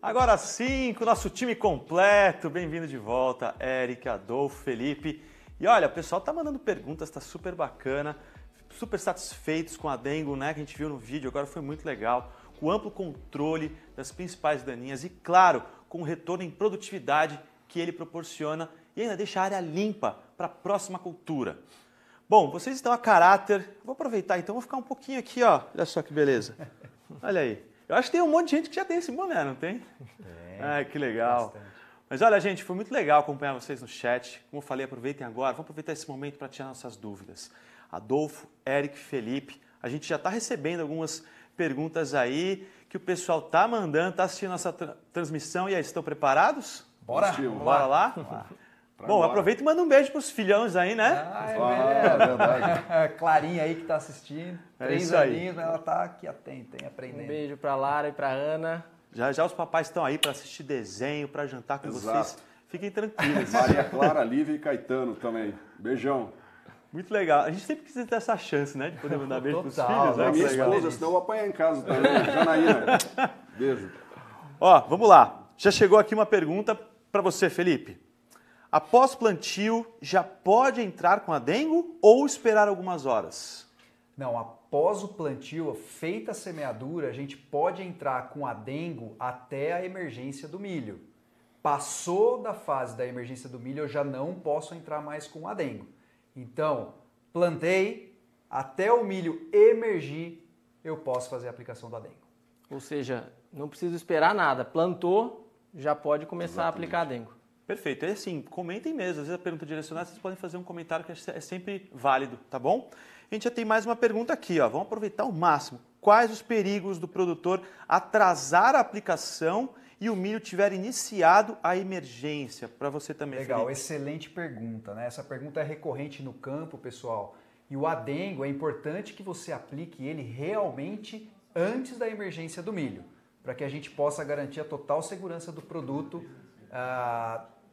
Agora sim, com o nosso time completo, bem-vindo de volta, Eric, Adolfo, Felipe. E olha, o pessoal tá mandando perguntas, tá super bacana, super satisfeitos com a Adengo, né, que a gente viu no vídeo, agora foi muito legal, com amplo controle das principais daninhas e, claro, com o retorno em produtividade que ele proporciona e ainda deixa a área limpa para a próxima cultura. Bom, vocês estão a caráter, vou aproveitar então, vou ficar um pouquinho aqui, ó, olha só que beleza, olha aí. Eu acho que tem um monte de gente que já tem esse boné, não tem? Ai, que legal. Bastante. Mas olha, gente, foi muito legal acompanhar vocês no chat. Como eu falei, aproveitem agora. Vamos aproveitar esse momento para tirar nossas dúvidas. Adolfo, Eric, Felipe, a gente já está recebendo algumas perguntas aí que o pessoal está mandando, está assistindo nossa transmissão. E aí, estão preparados? Bora! Bora lá? Bom, aproveita e manda um beijo para os filhões aí, né? É verdade. Clarinha aí que está assistindo. 3 aninhos, ela está aqui atenta, hein, aprendendo. Um beijo para Lara e para Ana. Já os papais estão aí para assistir desenho, para jantar com vocês. Fiquem tranquilos. Maria Clara, Lívia e Caetano também. Beijão. Muito legal. A gente sempre quis ter essa chance, né? De poder mandar beijo para os filhos. Né? Minha esposa, senão eu vou apanhar em casa também. Janaína. Beijo. Ó, vamos lá. Já chegou aqui uma pergunta para você, Felipe. Após plantio, já pode entrar com Adengo ou esperar algumas horas? Não, após o plantio, feita a semeadura, a gente pode entrar com Adengo até a emergência do milho. Passou da fase da emergência do milho, eu já não posso entrar mais com Adengo. Então, plantei, até o milho emergir, eu posso fazer a aplicação do Adengo. Ou seja, não preciso esperar nada. Plantou, já pode começar a aplicar Adengo. Perfeito. E assim, comentem mesmo. Às vezes a pergunta direcionada, vocês podem fazer um comentário que é sempre válido, tá bom? A gente já tem mais uma pergunta aqui, ó. Vamos aproveitar ao máximo. Quais os perigos do produtor atrasar a aplicação e o milho tiver iniciado a emergência? Para você também, Legal, Felipe. Excelente pergunta, né? Essa pergunta é recorrente no campo, pessoal. E o Adengo, é importante que você aplique ele realmente antes da emergência do milho, para que a gente possa garantir a total segurança do produto,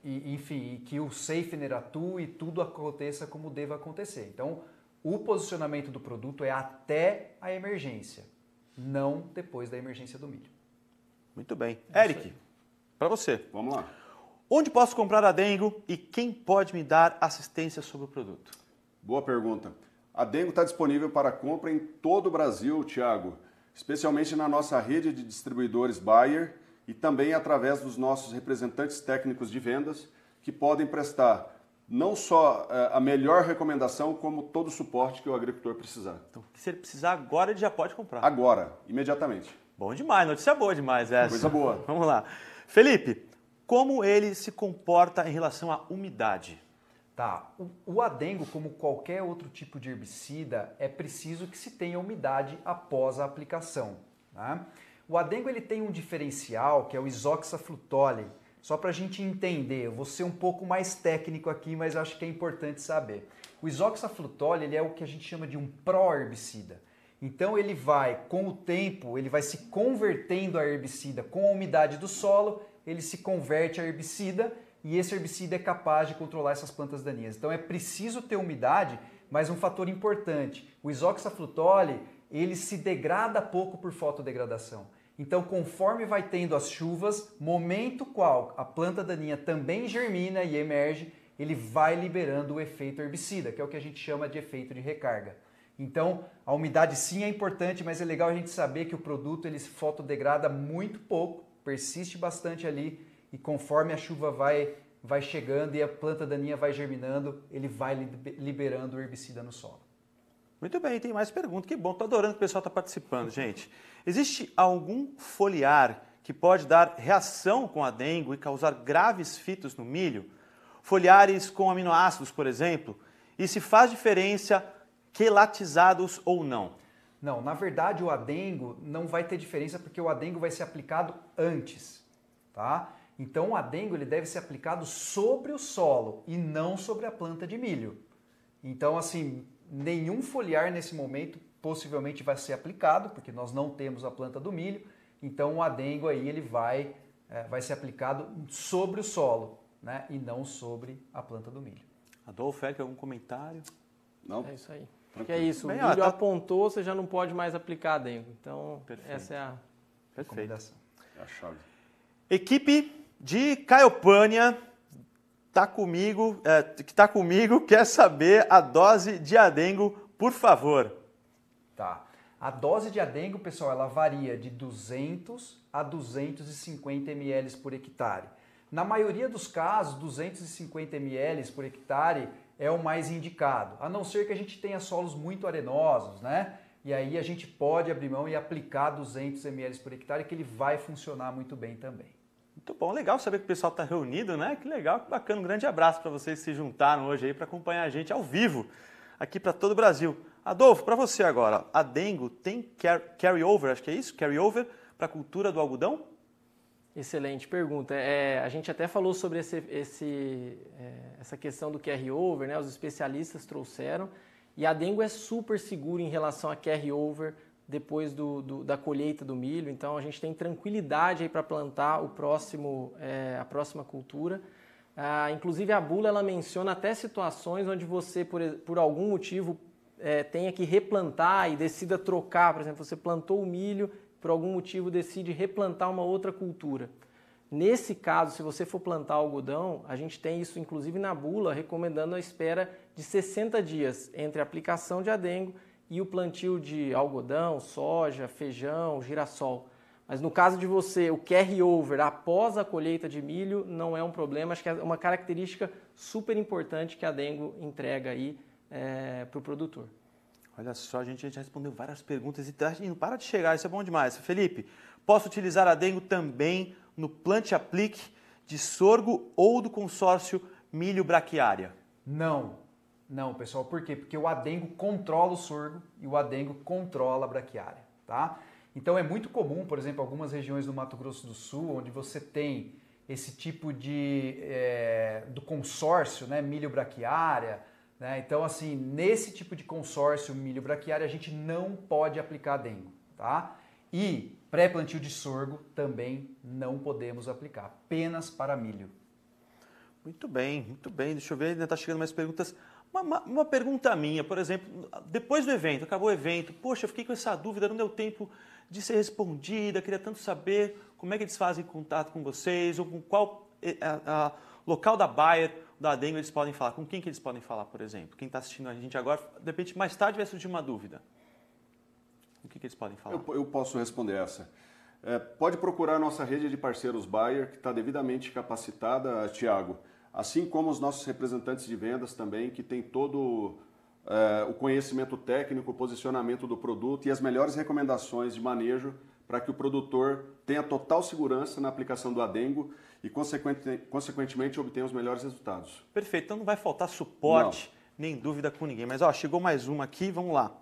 enfim, que o safener atue e tudo aconteça como deva acontecer. Então, o posicionamento do produto é até a emergência, não depois da emergência do milho. Muito bem. Eric, para você. Vamos lá. Onde posso comprar Adengo e quem pode me dar assistência sobre o produto? Boa pergunta. Adengo está disponível para compra em todo o Brasil, Thiago, especialmente na nossa rede de distribuidores Bayer e também através dos nossos representantes técnicos de vendas que podem prestar não só a melhor recomendação, como todo o suporte que o agricultor precisar. Então, se ele precisar agora, ele já pode comprar. Agora, imediatamente. Bom demais, notícia boa demais essa. Coisa boa. Vamos lá. Felipe, como ele se comporta em relação à umidade? Tá, o adengo, como qualquer outro tipo de herbicida, é preciso que se tenha umidade após a aplicação. Tá? O adengo ele tem um diferencial que é o isoxaflutole. Só para a gente entender, eu vou ser um pouco mais técnico aqui, mas acho que é importante saber. O isoxaflutole ele é o que a gente chama de um pró-herbicida. Então ele vai, com o tempo, ele vai se convertendo a herbicida com a umidade do solo, ele se converte a herbicida e esse herbicida é capaz de controlar essas plantas daninhas. Então é preciso ter umidade, mas um fator importante, o isoxaflutole ele se degrada pouco por fotodegradação. Então, conforme vai tendo as chuvas, momento qual a planta daninha também germina e emerge, ele vai liberando o efeito herbicida, que é o que a gente chama de efeito de recarga. Então, a umidade sim é importante, mas é legal a gente saber que o produto ele se fotodegrada muito pouco, persiste bastante ali e conforme a chuva vai chegando e a planta daninha vai germinando, ele vai liberando o herbicida no solo. Muito bem, tem mais perguntas. Que bom, estou adorando que o pessoal está participando, gente. Existe algum foliar que pode dar reação com a dengue e causar graves fitos no milho? Foliares com aminoácidos, por exemplo? E se faz diferença quelatizados ou não? Não, na verdade o adengo não vai ter diferença porque o adengo vai ser aplicado antes, tá? Então o adengo ele deve ser aplicado sobre o solo e não sobre a planta de milho. Então assim, nenhum foliar nesse momento possivelmente vai ser aplicado, porque nós não temos a planta do milho, então o adengo aí ele vai ser aplicado sobre o solo, né, e não sobre a planta do milho. Adolfo, algum comentário? Não? É isso aí. Que é isso, bem, o milho apontou, você já não pode mais aplicar adengo. Então, perfeito. Essa é a recomendação. É a chave. Equipe de Caiopânia que está comigo, quer saber a dose de adengo, por favor. Tá. A dose de adengo, pessoal, ela varia de 200 a 250 ml por hectare. Na maioria dos casos, 250 ml por hectare é o mais indicado, a não ser que a gente tenha solos muito arenosos, né? E aí a gente pode abrir mão e aplicar 200 ml por hectare, que ele vai funcionar muito bem também. Muito bom, legal saber que o pessoal está reunido, né? Que legal, que bacana. Um grande abraço para vocês que se juntaram hoje aí para acompanhar a gente ao vivo, aqui para todo o Brasil. Adolfo, para você agora, a dengue tem carry-over, acho que é isso? Carry-over para a cultura do algodão? Excelente pergunta. A gente até falou sobre essa questão do carry-over, né? Os especialistas trouxeram, e a dengue é super segura em relação a carry-over depois da colheita do milho, então a gente tem tranquilidade aí para plantar a próxima cultura. Inclusive a bula ela menciona até situações onde você, por algum motivo, tenha que replantar e decida trocar. Por exemplo, você plantou o milho, por algum motivo decide replantar uma outra cultura. Nesse caso, se você for plantar algodão, a gente tem isso inclusive na bula, recomendando a espera de 60 dias entre a aplicação de adengo e o plantio de algodão, soja, feijão, girassol. Mas no caso de você, o carry-over após a colheita de milho não é um problema, acho que é uma característica super importante que a adengo entrega aí para o produtor. Olha só, a gente já respondeu várias perguntas e não para de chegar, isso é bom demais. Felipe, posso utilizar a adengo também no plante-aplique de sorgo ou do consórcio milho braquiária? Não, pessoal, por quê? Porque o adengo controla o sorgo e o adengo controla a braquiária, tá? Então é muito comum, por exemplo, algumas regiões do Mato Grosso do Sul, onde você tem esse tipo do consórcio, né, milho braquiária, né? Então assim, nesse tipo de consórcio milho braquiária a gente não pode aplicar adengo, tá? E pré-plantio de sorgo também não podemos aplicar, apenas para milho. Muito bem, deixa eu ver, ainda está chegando mais perguntas. Uma pergunta minha, por exemplo, depois do evento, acabou o evento, poxa, eu fiquei com essa dúvida, não deu tempo de ser respondida, queria tanto saber como é que eles fazem contato com vocês, ou com qual local da Bayer, da adengo eles podem falar, com quem que eles podem falar, por exemplo? Quem está assistindo a gente agora, de repente, mais tarde vai surgir uma dúvida. O que eles podem falar? Eu posso responder essa. Pode procurar a nossa rede de parceiros Bayer, que está devidamente capacitada, Tiago. assim como os nossos representantes de vendas também, que tem todo o conhecimento técnico, o posicionamento do produto e as melhores recomendações de manejo para que o produtor tenha total segurança na aplicação do Adengo e, consequentemente, obtenha os melhores resultados. Perfeito, então não vai faltar suporte, nem dúvida com ninguém. Mas chegou mais uma aqui, vamos lá.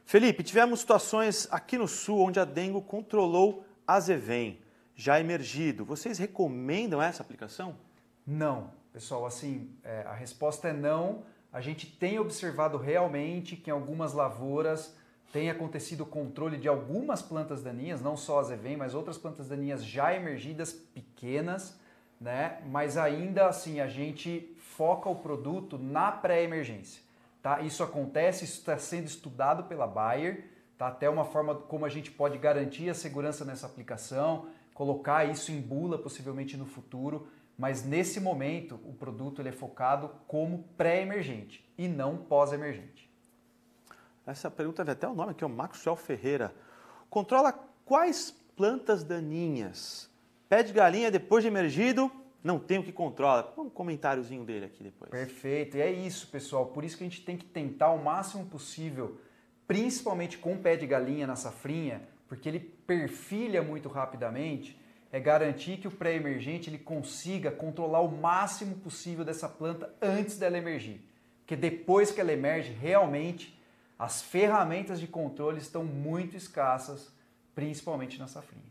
Felipe, tivemos situações aqui no Sul onde a Adengo controlou azevém, já emergido. Vocês recomendam essa aplicação? Não, pessoal, assim, a resposta é não. A gente tem observado realmente que em algumas lavouras tem acontecido o controle de algumas plantas daninhas, não só azevém, mas outras plantas daninhas já emergidas, pequenas, né? Mas ainda assim a gente foca o produto na pré-emergência, tá? Isso acontece, isso está sendo estudado pela Bayer, tá? Até uma forma como a gente pode garantir a segurança nessa aplicação, colocar isso em bula possivelmente no futuro, mas nesse momento o produto ele é focado como pré-emergente e não pós-emergente. Essa pergunta vem até o nome aqui, o Maxwell Ferreira. Controla quais plantas daninhas? Pé de galinha depois de emergido, não tem o que controla. Um comentáriozinho dele aqui depois. Perfeito, e é isso, pessoal. Por isso que a gente tem que tentar o máximo possível, principalmente com pé de galinha na safrinha, porque ele perfilha muito rapidamente, é garantir que o pré-emergente ele consiga controlar o máximo possível dessa planta antes dela emergir. Porque depois que ela emerge, realmente as ferramentas de controle estão muito escassas, principalmente na safrinha.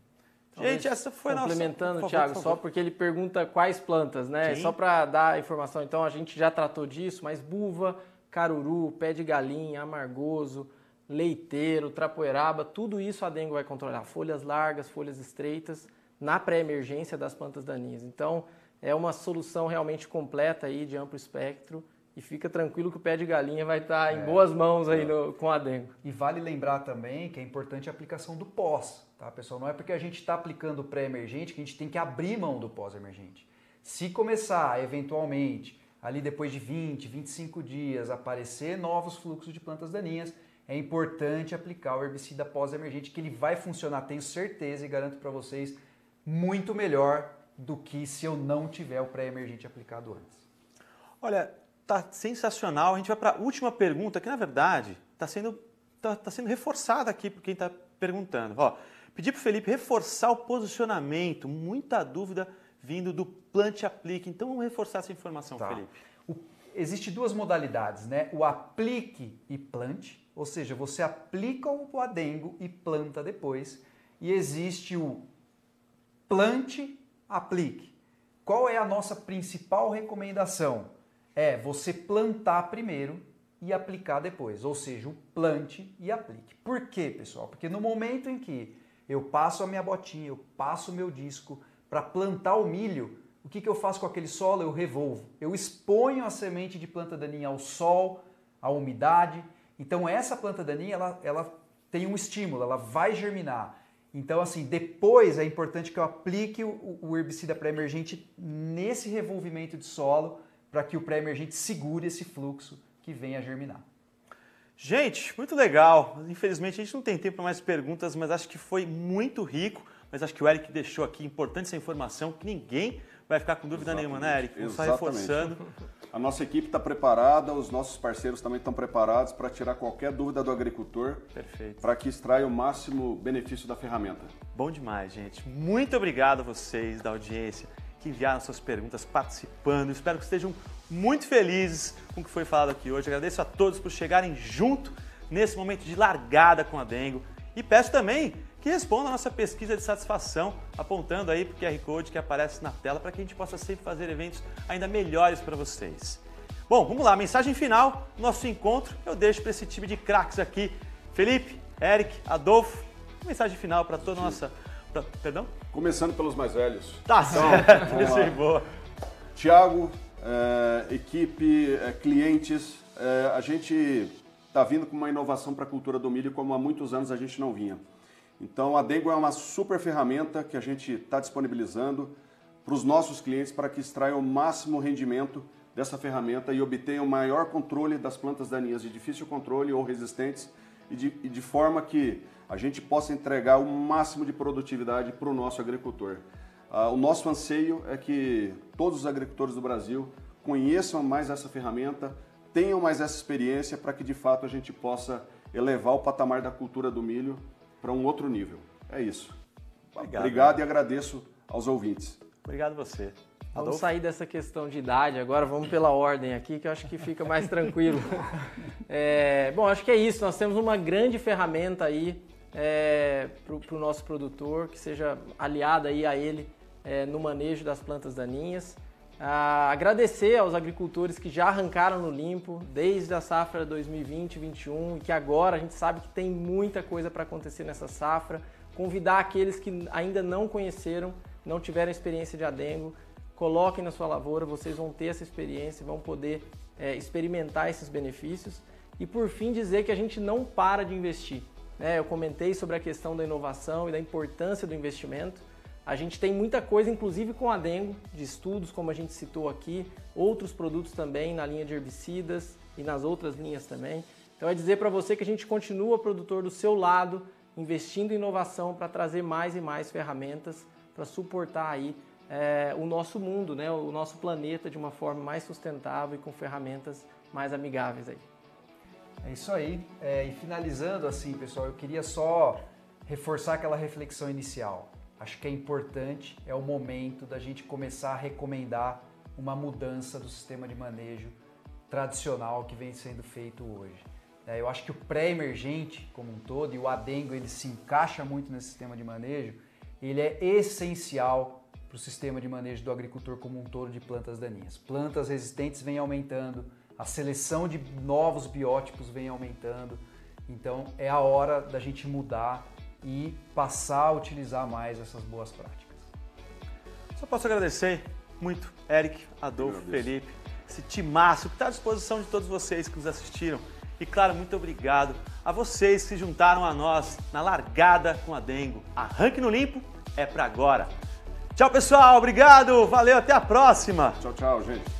Gente, essa foi a nossa... Complementando, Thiago, só porque ele pergunta quais plantas, né? Sim. Só para dar a informação. Então, a gente já tratou disso, mas buva, caruru, pé de galinha, amargoso, leiteiro, trapoeraba, tudo isso a Adengo vai controlar. Folhas largas, folhas estreitas, na pré-emergência das plantas daninhas. Então, é uma solução realmente completa aí de amplo espectro. E fica tranquilo que o pé de galinha vai estar em boas mãos aí com a Adengo. E vale lembrar também que é importante a aplicação do pós, tá, pessoal? Não é porque a gente está aplicando o pré-emergente que a gente tem que abrir mão do pós-emergente. Se começar, eventualmente, ali depois de 20, 25 dias, aparecer novos fluxos de plantas daninhas, é importante aplicar o herbicida pós-emergente, que ele vai funcionar, tenho certeza e garanto para vocês, muito melhor do que se eu não tiver o pré-emergente aplicado antes. Olha, tá sensacional. A gente vai para a última pergunta, que na verdade está sendo reforçada aqui por quem está perguntando. Pedi para o Felipe reforçar o posicionamento, muita dúvida vindo do plante aplique. Então vamos reforçar essa informação, Felipe. Existem duas modalidades, né? O aplique e plante, ou seja, você aplica o Adengo e planta depois. E existe o plante aplique. Qual é a nossa principal recomendação? É você plantar primeiro e aplicar depois, ou seja, o plante e aplique. Por quê, pessoal? Porque no momento em que eu passo a minha botinha, eu passo o meu disco para plantar o milho, o que eu faço com aquele solo? Eu revolvo. Eu exponho a semente de planta daninha ao sol, à umidade. Então essa planta daninha, ela tem um estímulo, ela vai germinar. Então, assim, depois é importante que eu aplique o herbicida pré-emergente nesse revolvimento de solo, para que o pré-emergente segure esse fluxo que vem a germinar. Gente, muito legal. Infelizmente a gente não tem tempo para mais perguntas, mas acho que foi muito rico. Mas acho que o Eric deixou aqui importante essa informação, que ninguém vai ficar com dúvida nenhuma, né, Eric? Vamos estar reforçando. A nossa equipe está preparada, os nossos parceiros também estão preparados para tirar qualquer dúvida do agricultor. Perfeito. Para que extraia o máximo benefício da ferramenta. Bom demais, gente. Muito obrigado a vocês da audiência que enviaram suas perguntas participando. Espero que estejam muito felizes com o que foi falado aqui hoje. Agradeço a todos por chegarem junto nesse momento de largada com a Adengo. E peço também que respondam a nossa pesquisa de satisfação, apontando aí para o QR Code que aparece na tela para que a gente possa sempre fazer eventos ainda melhores para vocês. Bom, vamos lá, mensagem final, nosso encontro, eu deixo para esse time de craques aqui. Felipe, Eric, Adolfo, mensagem final para toda a nossa... Perdão? Começando pelos mais velhos. Tá certo, isso aí, boa. Thiago, equipe, clientes, a gente está vindo com uma inovação para a cultura do milho como há muitos anos a gente não vinha. Então a Adengo é uma super ferramenta que a gente está disponibilizando para os nossos clientes para que extraiam o máximo rendimento dessa ferramenta e obtenham o maior controle das plantas daninhas de difícil controle ou resistentes e de forma que a gente possa entregar o máximo de produtividade para o nosso agricultor. O nosso anseio é que todos os agricultores do Brasil conheçam mais essa ferramenta, tenham mais essa experiência para que de fato a gente possa elevar o patamar da cultura do milho para um outro nível. É isso. Obrigado e agradeço aos ouvintes. Obrigado você. Vamos sair dessa questão de idade agora, vamos pela ordem aqui, que eu acho que fica mais tranquilo. Bom, acho que é isso, nós temos uma grande ferramenta aí para o nosso produtor, que seja aliada aí a ele no manejo das plantas daninhas. Agradecer aos agricultores que já arrancaram no limpo, desde a safra 2020-21, e que agora a gente sabe que tem muita coisa para acontecer nessa safra. Convidar aqueles que ainda não conheceram, não tiveram experiência de adengo, coloquem na sua lavoura, vocês vão ter essa experiência, vão poder experimentar esses benefícios. E por fim dizer que a gente não para de investir. Eu comentei sobre a questão da inovação e da importância do investimento. A gente tem muita coisa, inclusive com adengo, de estudos, como a gente citou aqui, outros produtos também na linha de herbicidas e nas outras linhas também. Então é dizer para você que a gente continua, produtor, do seu lado, investindo em inovação para trazer mais e mais ferramentas para suportar aí o nosso mundo, né, o nosso planeta de uma forma mais sustentável e com ferramentas mais amigáveis aí. É isso aí. E finalizando assim, pessoal, eu queria só reforçar aquela reflexão inicial. Acho que é importante, é o momento da gente começar a recomendar uma mudança do sistema de manejo tradicional que vem sendo feito hoje. Eu acho que o pré-emergente como um todo, e o adengo ele se encaixa muito nesse sistema de manejo, ele é essencial para o sistema de manejo do agricultor como um todo de plantas daninhas. Plantas resistentes vem aumentando, a seleção de novos biótipos vem aumentando, então é a hora da gente mudar e passar a utilizar mais essas boas práticas. Só posso agradecer muito, Eric, Adolfo, Felipe, esse timaço que está à disposição de todos vocês que nos assistiram. E claro, muito obrigado a vocês que se juntaram a nós na largada com adengo. Arranque no limpo é para agora. Tchau, pessoal. Obrigado. Valeu. Até a próxima. Tchau, tchau, gente.